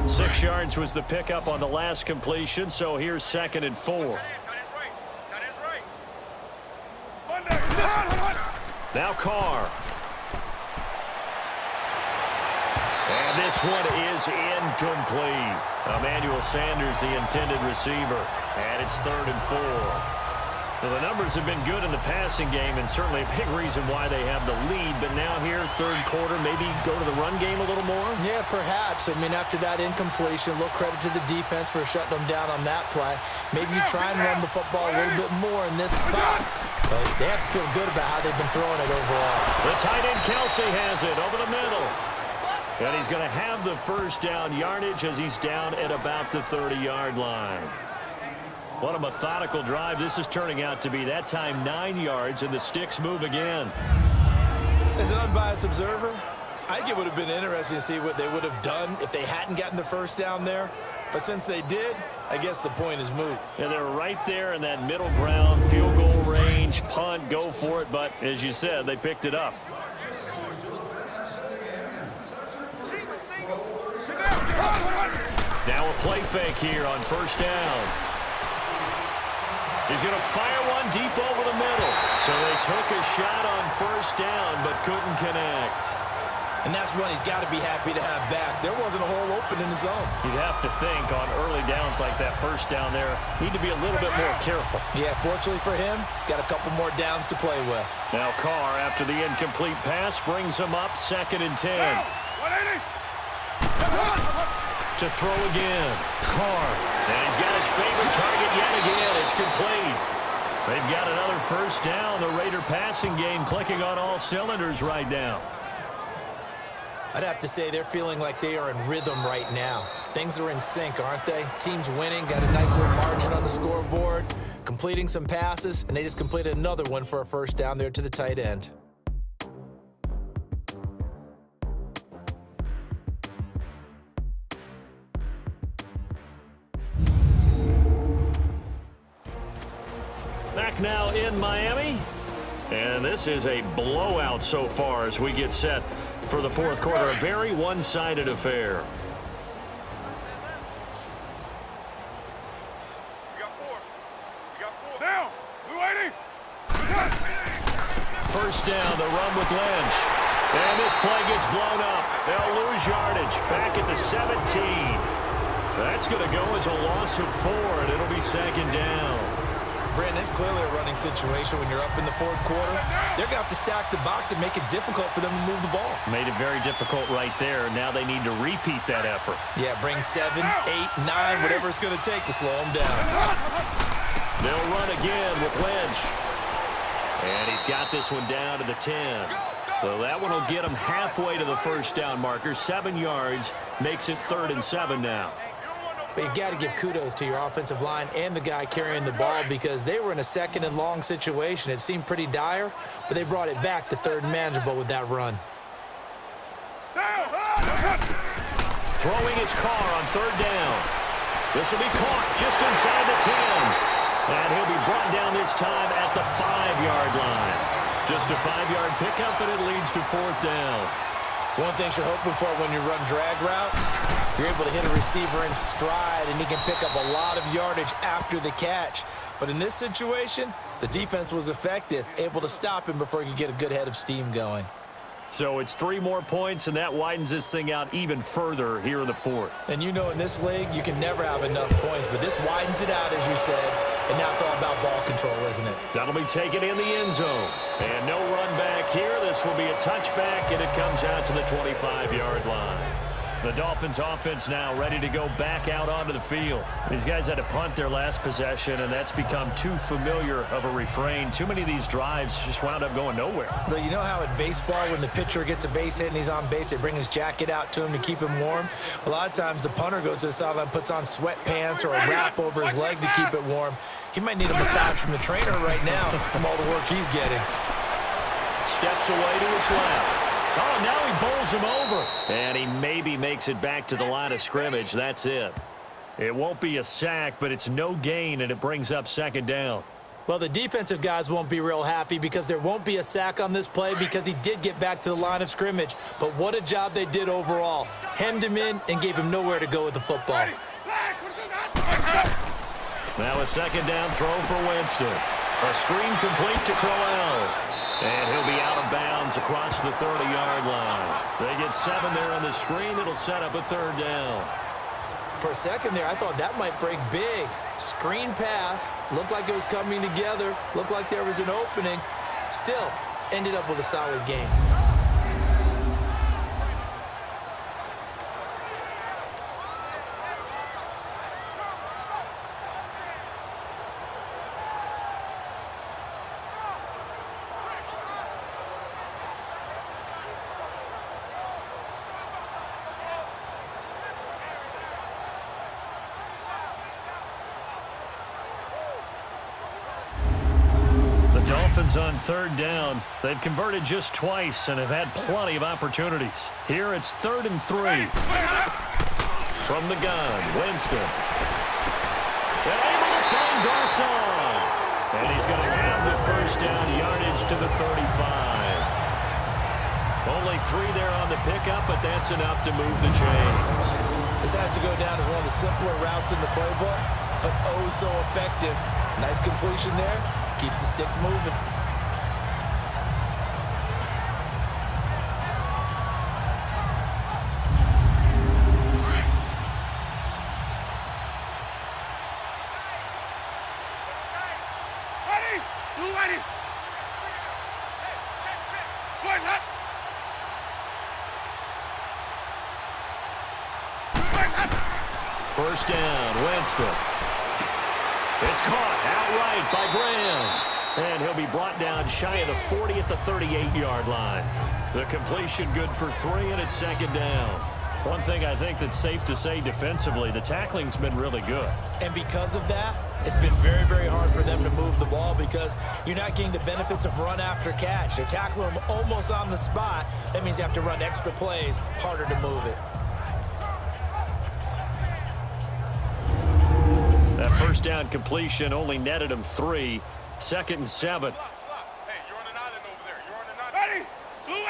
Six yards was the pickup on the last completion, so here's 2nd and 4. Now Carr. And this one is incomplete. Emmanuel Sanders, the intended receiver. And it's 3rd and 4. Well, the numbers have been good in the passing game, and certainly a big reason why they have the lead. But now here, third quarter, maybe go to the run game a little more? Yeah, perhaps. I mean, after that incompletion, a little credit to the defense for shutting them down on that play. Maybe you try and run the football a little bit more in this spot. But they have to feel good about how they've been throwing it overall. The tight end Kelsey has it over the middle. And he's going to have the first down yardage as he's down at about the 30-yard line. What a methodical drive this is turning out to be. That time 9 yards, and the sticks move again. As an unbiased observer, I think it would have been interesting to see what they would have done if they hadn't gotten the first down there. But since they did, I guess the point is moot. And they're right there in that middle ground, field goal range, punt, go for it. But as you said, they picked it up. Now a play fake here on first down. He's going to fire one deep over the middle. So they took a shot on first down, but couldn't connect. And that's one he's got to be happy to have back. There wasn't a hole open in the zone. You'd have to think on early downs like that first down there, need to be a little bit more careful. Yeah, fortunately for him, got a couple more downs to play with. Now Carr, after the incomplete pass, brings him up 2nd and 10. 180. To throw again. Carr. And he's got his favorite target yet again. It's complete. They've got another first down. The Raider passing game clicking on all cylinders right now. I'd have to say they're feeling like they are in rhythm right now. Things are in sync, aren't they? Team's winning, got a nice little margin on the scoreboard, completing some passes, and they just completed another one for a first down there to the tight end. Back now in Miami. And this is a blowout so far as we get set for the fourth quarter. A very one-sided affair. You got 4. You got 4. Down. Blue 80. First down, the run with Lynch. And this play gets blown up. They'll lose yardage. Back at the 17. That's going to go as a loss of 4, and it'll be 2nd down. Brandon, it's clearly a running situation when you're up in the fourth quarter. They're going to have to stack the box and make it difficult for them to move the ball. Made it very difficult right there. Now they need to repeat that effort. Yeah, bring 7, 8, 9, whatever it's going to take to slow them down. They'll run again with Lynch. And he's got this one down to the 10. So that one will get him halfway to the first down marker. 7 yards makes it 3rd and 7 now. But you got to give kudos to your offensive line and the guy carrying the ball because they were in a 2nd and long situation. It seemed pretty dire, but they brought it back to 3rd and manageable with that run. Throwing his Carr on 3rd down. This will be caught just inside the 10. And he'll be brought down this time at the 5-yard line. Just a 5-yard pickup, and it leads to 4th down. One thing you're hoping for when you run drag routes, you're able to hit a receiver in stride, and he can pick up a lot of yardage after the catch. But in this situation, the defense was effective, able to stop him before he could get a good head of steam going. So it's 3 more points, and that widens this thing out even further here in the fourth. And you know in this league, you can never have enough points, but this widens it out, as you said, and now it's all about ball control, isn't it? That'll be taken in the end zone. And no run back here. This will be a touchback, and it comes out to the 25-yard line. The Dolphins offense now ready to go back out onto the field. These guys had to punt their last possession, and that's become too familiar of a refrain. Too many of these drives just wound up going nowhere. But you know how in baseball, when the pitcher gets a base hit and he's on base, they bring his jacket out to him to keep him warm? A lot of times the punter goes to the sideline, puts on sweatpants or a wrap over his leg to keep it warm. He might need a massage from the trainer right now from all the work he's getting. Steps away to his left. Oh, now he bowls him over. And he maybe makes it back to the line of scrimmage. That's it. It won't be a sack, but it's no gain, and it brings up second down. Well, the defensive guys won't be real happy because there won't be a sack on this play because he did get back to the line of scrimmage. But what a job they did overall. Hemmed him in and gave him nowhere to go with the football. Now a second down throw for Winston. A screen complete to Crowell. And he'll be out of bounds across the 30-yard line. They get 7 there on the screen. It'll set up a third down. For a second there, I thought that might break big. Screen pass. Looked like it was coming together. Looked like there was an opening. Still, ended up with a solid game. Dolphins on third down. They've converted just twice and have had plenty of opportunities. Here it's 3rd and 3. From the gun, Winston. And able to find Garcon. And he's going to have the first down yardage to the 35. Only 3 there on the pickup, but that's enough to move the chains. This has to go down as one of the simpler routes in the playbook, but oh so effective. Nice completion there. Keeps the sticks moving. Ready? Blue ready. Check. Boys up. Boys up. First down, Winston. It's caught outright by Graham. And he'll be brought down shy of the 40 at the 38-yard line. The completion good for 3, and it's second down. One thing I think that's safe to say defensively, the tackling's been really good. And because of that, it's been very, very hard for them to move the ball because you're not getting the benefits of run after catch. They're tackling them almost on the spot. That means you have to run extra plays, harder to move it. That first down completion only netted him 3. 2nd and 7. Hey, you're on an island over there. You're on an island. Ready? Blue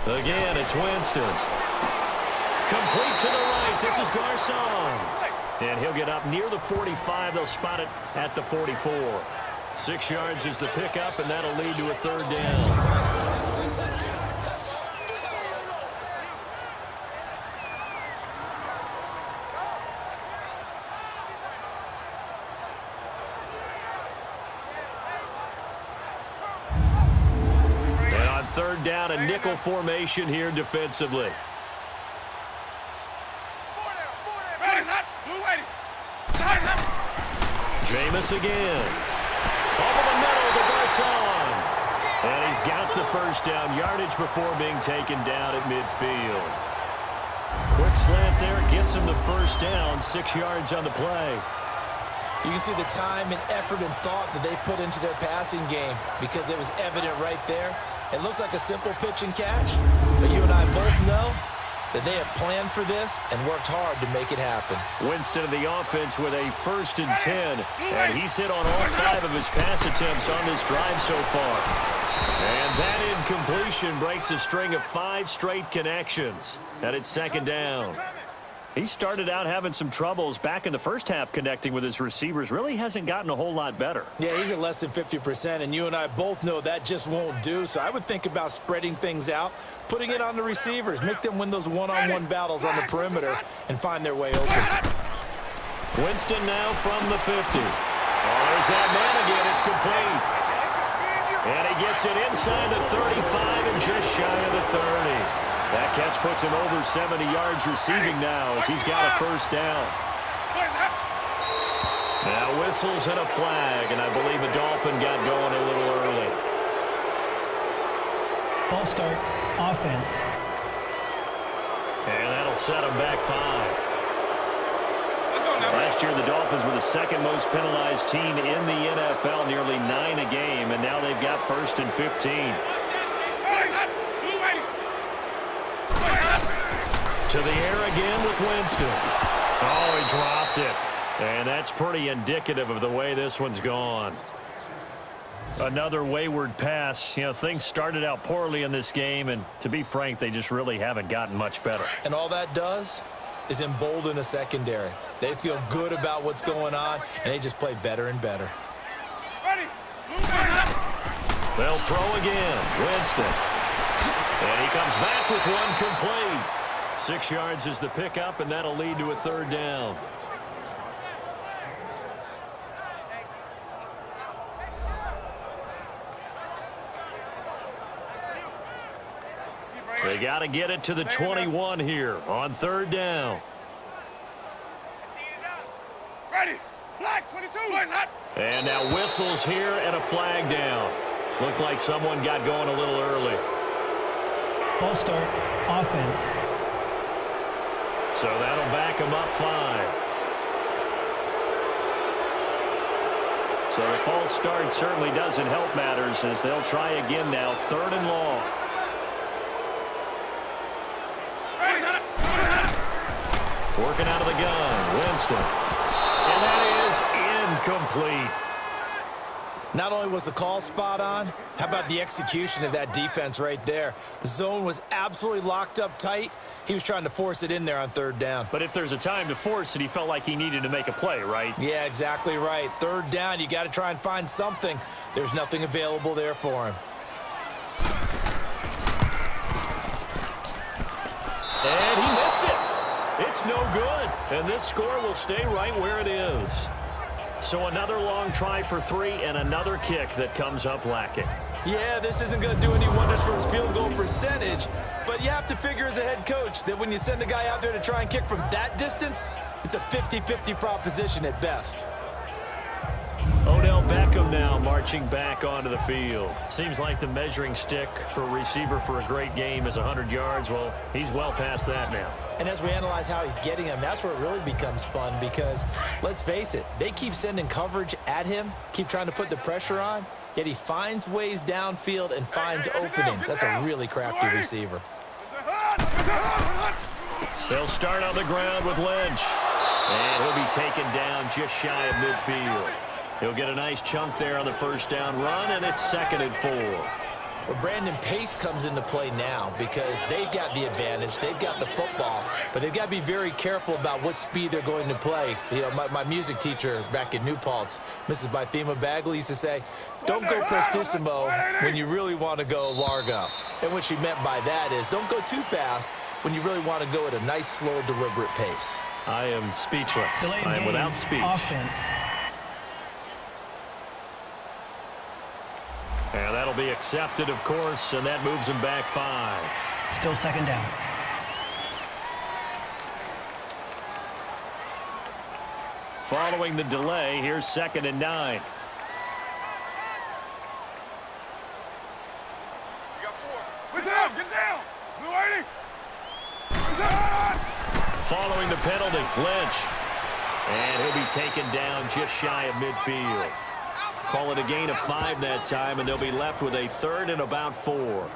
ready. Again, it's Winston. Complete to the right. This is Garcon. And he'll get up near the 45. They'll spot it at the 44. 6 yards is the pickup, and that'll lead to a third down. Third down, a nickel formation here defensively. Jameis again. Over the middle to Garcon. And he's got the first down yardage before being taken down at midfield. Quick slant there, gets him the first down, 6 yards on the play. You can see the time and effort and thought that they put into their passing game because it was evident right there. It looks like a simple pitch and catch, but you and I both know that they have planned for this and worked hard to make it happen. Winston of the offense with a 1st and 10, and he's hit on all 5 of his pass attempts on this drive so far. And that incompletion breaks a string of 5 straight connections, and it's second down. He started out having some troubles back in the first half connecting with his receivers. Really hasn't gotten a whole lot better. Yeah, he's at less than 50%, and you and I both know that just won't do. So I would think about spreading things out, putting it on the receivers, make them win those one-on-one battles on the perimeter and find their way open. Winston now from the 50. Oh, there's that man again. It's complete. And he gets it inside the 35 and just shy of the 30. That catch puts him over 70 yards receiving now as he's got a first down. Now whistles and a flag, and I believe a Dolphin got going a little early. False start, offense. And that'll set him back 5. Last year, the Dolphins were the second most penalized team in the NFL, nearly 9 a game, and now they've got 1st and 15. To the air again with Winston. Oh, he dropped it. And that's pretty indicative of the way this one's gone. Another wayward pass. You know, things started out poorly in this game, and to be frank, they just really haven't gotten much better. And all that does is embolden a secondary. They feel good about what's going on, and they just play better and better. They'll throw again. Winston. And he comes back with one complete. 6 yards is the pickup, and that'll lead to a 3rd down. They got to get it to the 21 here on 3rd down. Ready. Black 22. And now whistles here and a flag down. Looked like someone got going a little early. False start, offense. So that'll back him up 5. So the false start certainly doesn't help matters as they'll try again now. 3rd and long. Working out of the gun, Winston. And that is incomplete. Not only was the call spot on, how about the execution of that defense right there? The zone was absolutely locked up tight. He was trying to force it in there on 3rd down. But if there's a time to force it, he felt like he needed to make a play, right? Yeah, exactly right. 3rd down, you got to try and find something. There's nothing available there for him. And he missed it. It's no good. And this score will stay right where it is. So another long try for 3 and another kick that comes up lacking. Yeah, this isn't going to do any wonders for his field goal percentage, but you have to figure as a head coach that when you send a guy out there to try and kick from that distance, it's a 50-50 proposition at best. Odell Beckham now marching back onto the field. Seems like the measuring stick for a receiver for a great game is 100 yards. Well, he's well past that now. And as we analyze how he's getting him, that's where it really becomes fun because, let's face it, they keep sending coverage at him, keep trying to put the pressure on, yet he finds ways downfield and finds openings. That's a really crafty receiver. They'll start on the ground with Lynch. And he'll be taken down just shy of midfield. He'll get a nice chunk there on the 1st down run, and it's 2nd and 4. Well, Brandon, pace comes into play now because they've got the advantage. They've got the football, but they've got to be very careful about what speed they're going to play. You know, my music teacher back in New Paltz, Mrs. Bythema Bagley, used to say, don't go prestissimo when you really want to go largo. And what she meant by that is don't go too fast when you really want to go at a nice, slow, deliberate pace. I am speechless. I am without speech. Offense. And that'll be accepted, of course, and that moves him back 5. Still 2nd down. Following the delay, here's 2nd and 9. You got 4. Get down! Get down! Blue 80! Get down! Following the penalty, Lynch. And he'll be taken down just shy of midfield. Call it a gain of 5 that time, and they'll be left with a 3rd and about 4.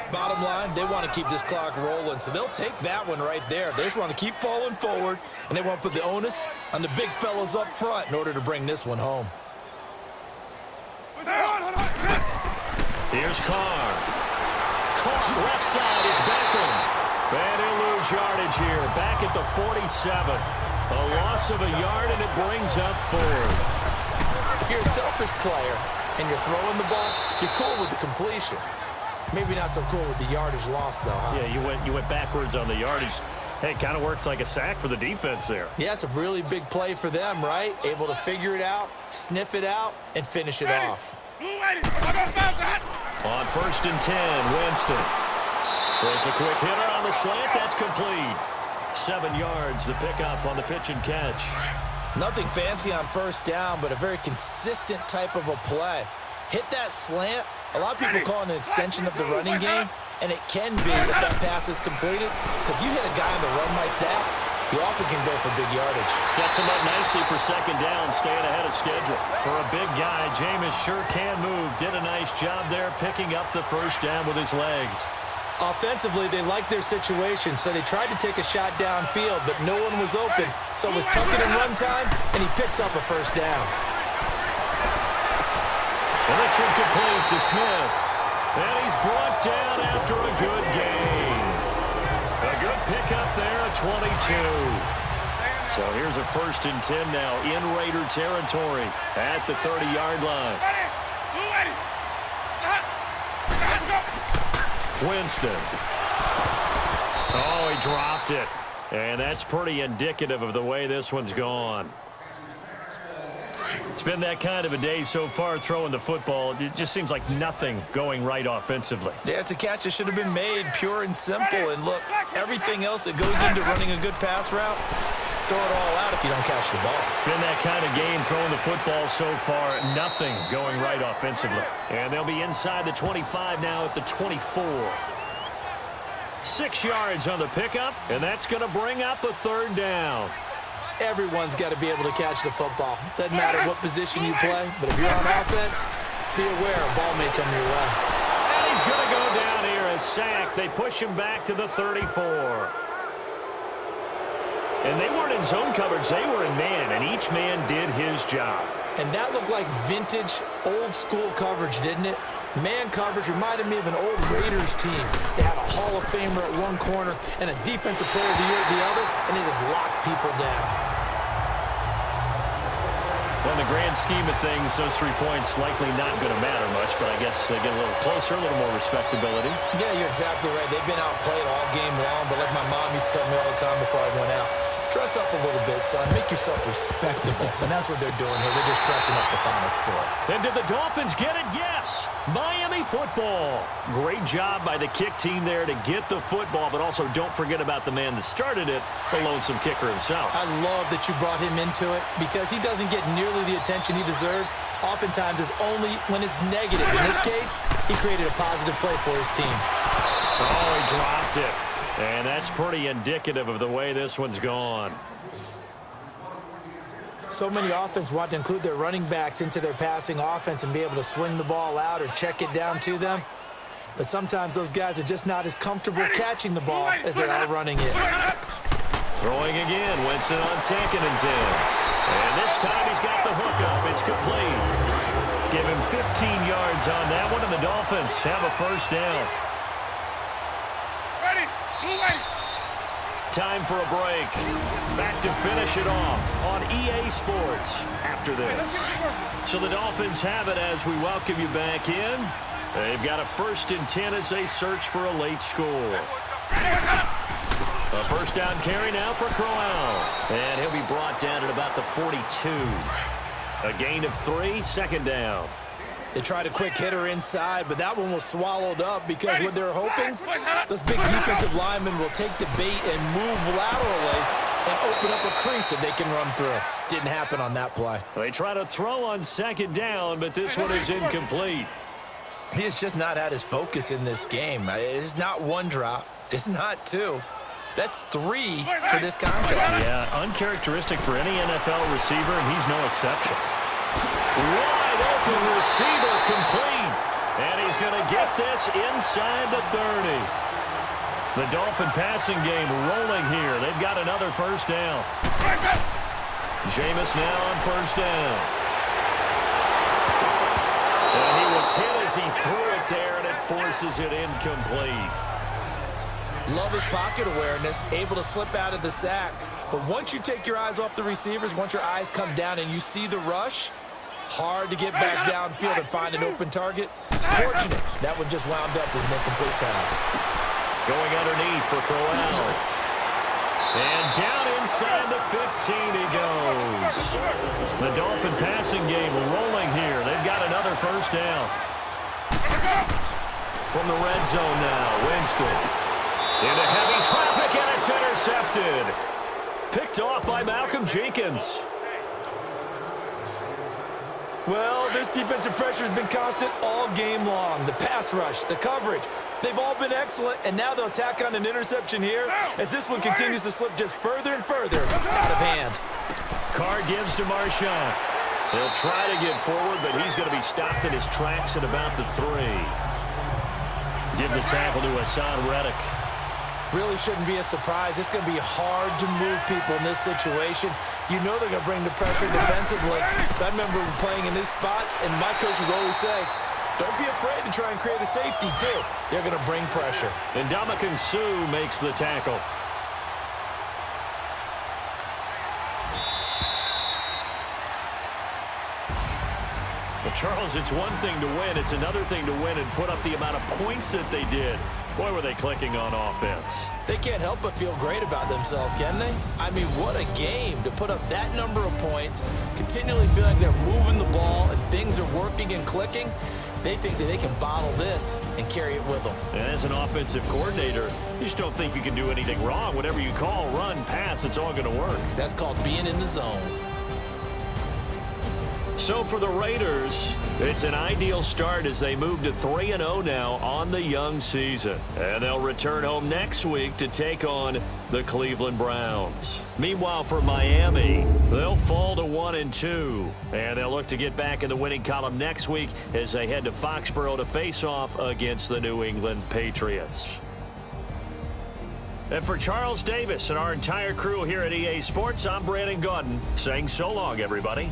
Bottom line, they want to keep this clock rolling, so they'll take that one right there. They just want to keep falling forward, and they want to put the onus on the big fellas up front in order to bring this one home. Here's Carr. Caught left side, it's Beckham. And he'll lose yardage here, back at the 47. A loss of a yard, and it brings up 4th. If you're a selfish player and you're throwing the ball, you're cool with the completion. Maybe not so cool with the yardage loss, though, huh? Yeah, you went backwards on the yardage. Hey, it kind of works like a sack for the defense there. Yeah, it's a really big play for them, right? Able to figure it out, sniff it out, and finish it off. On 1st and 10, Winston throws a quick hitter on the slant. That's complete. 7 yards, the pickup on the pitch and catch. Nothing fancy on 1st down, but a very consistent type of a play. Hit that slant. A lot of people call it an extension of the running game, and it can be if that pass is completed, because you hit a guy on the run like that, you often can go for big yardage. Sets him up nicely for 2nd down, staying ahead of schedule. For a big guy, Jameis sure can move. Did a nice job there picking up the 1st down with his legs. Offensively, they liked their situation, so they tried to take a shot downfield, but no one was open, so it was tuck it and run time, and he picks up a 1st down. And this one complete to Smith. And he's brought down after a good gain. A good pickup there at 22. So here's a 1st and 10 now in Raider territory at the 30-yard line. Winston. Oh, he dropped it. And that's pretty indicative of the way this one's gone. It's been that kind of a day so far throwing the football. It just seems like nothing going right offensively. Yeah, it's a catch that should have been made, pure and simple. And look, everything else that goes into running a good pass route, throw it all out if you don't catch the ball. Been that kind of game throwing the football so far. Nothing going right offensively. And they'll be inside the 25 now at the 24. 6 yards on the pickup, and that's going to bring up a 3rd down. Everyone's got to be able to catch the football. Doesn't matter what position you play, but if you're on offense, be aware a ball may come your way. And he's going to go down here, a sack. They push him back to the 34. And they weren't in zone coverage. They were in man, and each man did his job. And that looked like vintage, old-school coverage, didn't it? Man coverage reminded me of an old Raiders team. They had a Hall of Famer at one corner and a Defensive Player of the Year at the other, and they just locked people down. Well, in the grand scheme of things, those 3 points likely not going to matter much, but I guess they get a little closer, a little more respectability. Yeah, you're exactly right. They've been outplayed all game long, but like my mom used to tell me all the time before I went out, dress up a little bit, son. Make yourself respectable. And that's what they're doing here. They're just dressing up the final score. And did the Dolphins get it? Yes. Miami football. Great job by the kick team there to get the football, but also don't forget about the man that started it, the lonesome kicker himself. I love that you brought him into it because he doesn't get nearly the attention he deserves. Oftentimes it's only when it's negative. In this case, he created a positive play for his team. Oh, he dropped it. And that's pretty indicative of the way this one's gone. So many offenses want to include their running backs into their passing offense and be able to swing the ball out or check it down to them. But sometimes those guys are just not as comfortable catching the ball as they are running it. Throwing again, Winston on 2nd and 10. And this time he's got the hook up. It's complete. Give him 15 yards on that one, and the Dolphins have a 1st down. Time for a break. Back to finish it off on EA Sports after this. So the Dolphins have it as we welcome you back in. They've got a 1st and 10 as they search for a late score. A 1st down carry now for Crowell. And he'll be brought down at about the 42. A gain of 3, 2nd down. They tried a quick hitter inside, but that one was swallowed up because what they're hoping, those big defensive linemen will take the bait and move laterally and open up a crease that they can run through. Didn't happen on that play. They try to throw on 2nd down, but this one is incomplete. He has just not had his focus in this game. It's not 1 drop. It's not 2. That's 3 for this contest. Yeah, uncharacteristic for any NFL receiver, and he's no exception. Wide open receiver complete. And he's going to get this inside the 30. The Dolphin passing game rolling here. They've got another 1st down. Jameis now on 1st down. And he was hit as he threw it there, and it forces it incomplete. Love his pocket awareness, able to slip out of the sack. But once you take your eyes off the receivers, once your eyes come down and you see the rush, hard to get back downfield and find an open target. Fortunate, that one just wound up as an incomplete pass. Going underneath for Crowell. And down inside the 15 he goes. The Dolphin passing game rolling here. They've got another first down. From the red zone now, Winston. Into heavy traffic, and it's intercepted. Picked off by Malcolm Jenkins. Well, this defensive pressure has been constant all game long. The pass rush, the coverage, they've all been excellent, and now they'll tack on an interception here as this one continues to slip just further and further out of hand. Carr gives to Marshawn. He'll try to get forward, but he's going to be stopped in his tracks at about the 3. Give the tackle to Hassan Reddick. Really shouldn't be a surprise. It's going to be hard to move people in this situation. You know they're going to bring the pressure defensively. So I remember playing in these spots, and my coaches always say, don't be afraid to try and create a safety, too. They're going to bring pressure. And Ndamukong Suh makes the tackle. Well, Charles, it's one thing to win. It's another thing to win and put up the amount of points that they did. Boy, were they clicking on offense. They can't help but feel great about themselves, can they? I mean, what a game to put up that number of points, continually feel like they're moving the ball and things are working and clicking. They think that they can bottle this and carry it with them. And as an offensive coordinator, you just don't think you can do anything wrong. Whatever you call, run, pass, it's all going to work. That's called being in the zone. So for the Raiders, it's an ideal start as they move to 3-0 now on the young season. And they'll return home next week to take on the Cleveland Browns. Meanwhile, for Miami, they'll fall to 1-2. And they'll look to get back in the winning column next week as they head to Foxborough to face off against the New England Patriots. And for Charles Davis and our entire crew here at EA Sports, I'm Brandon Gaudin saying so long, everybody.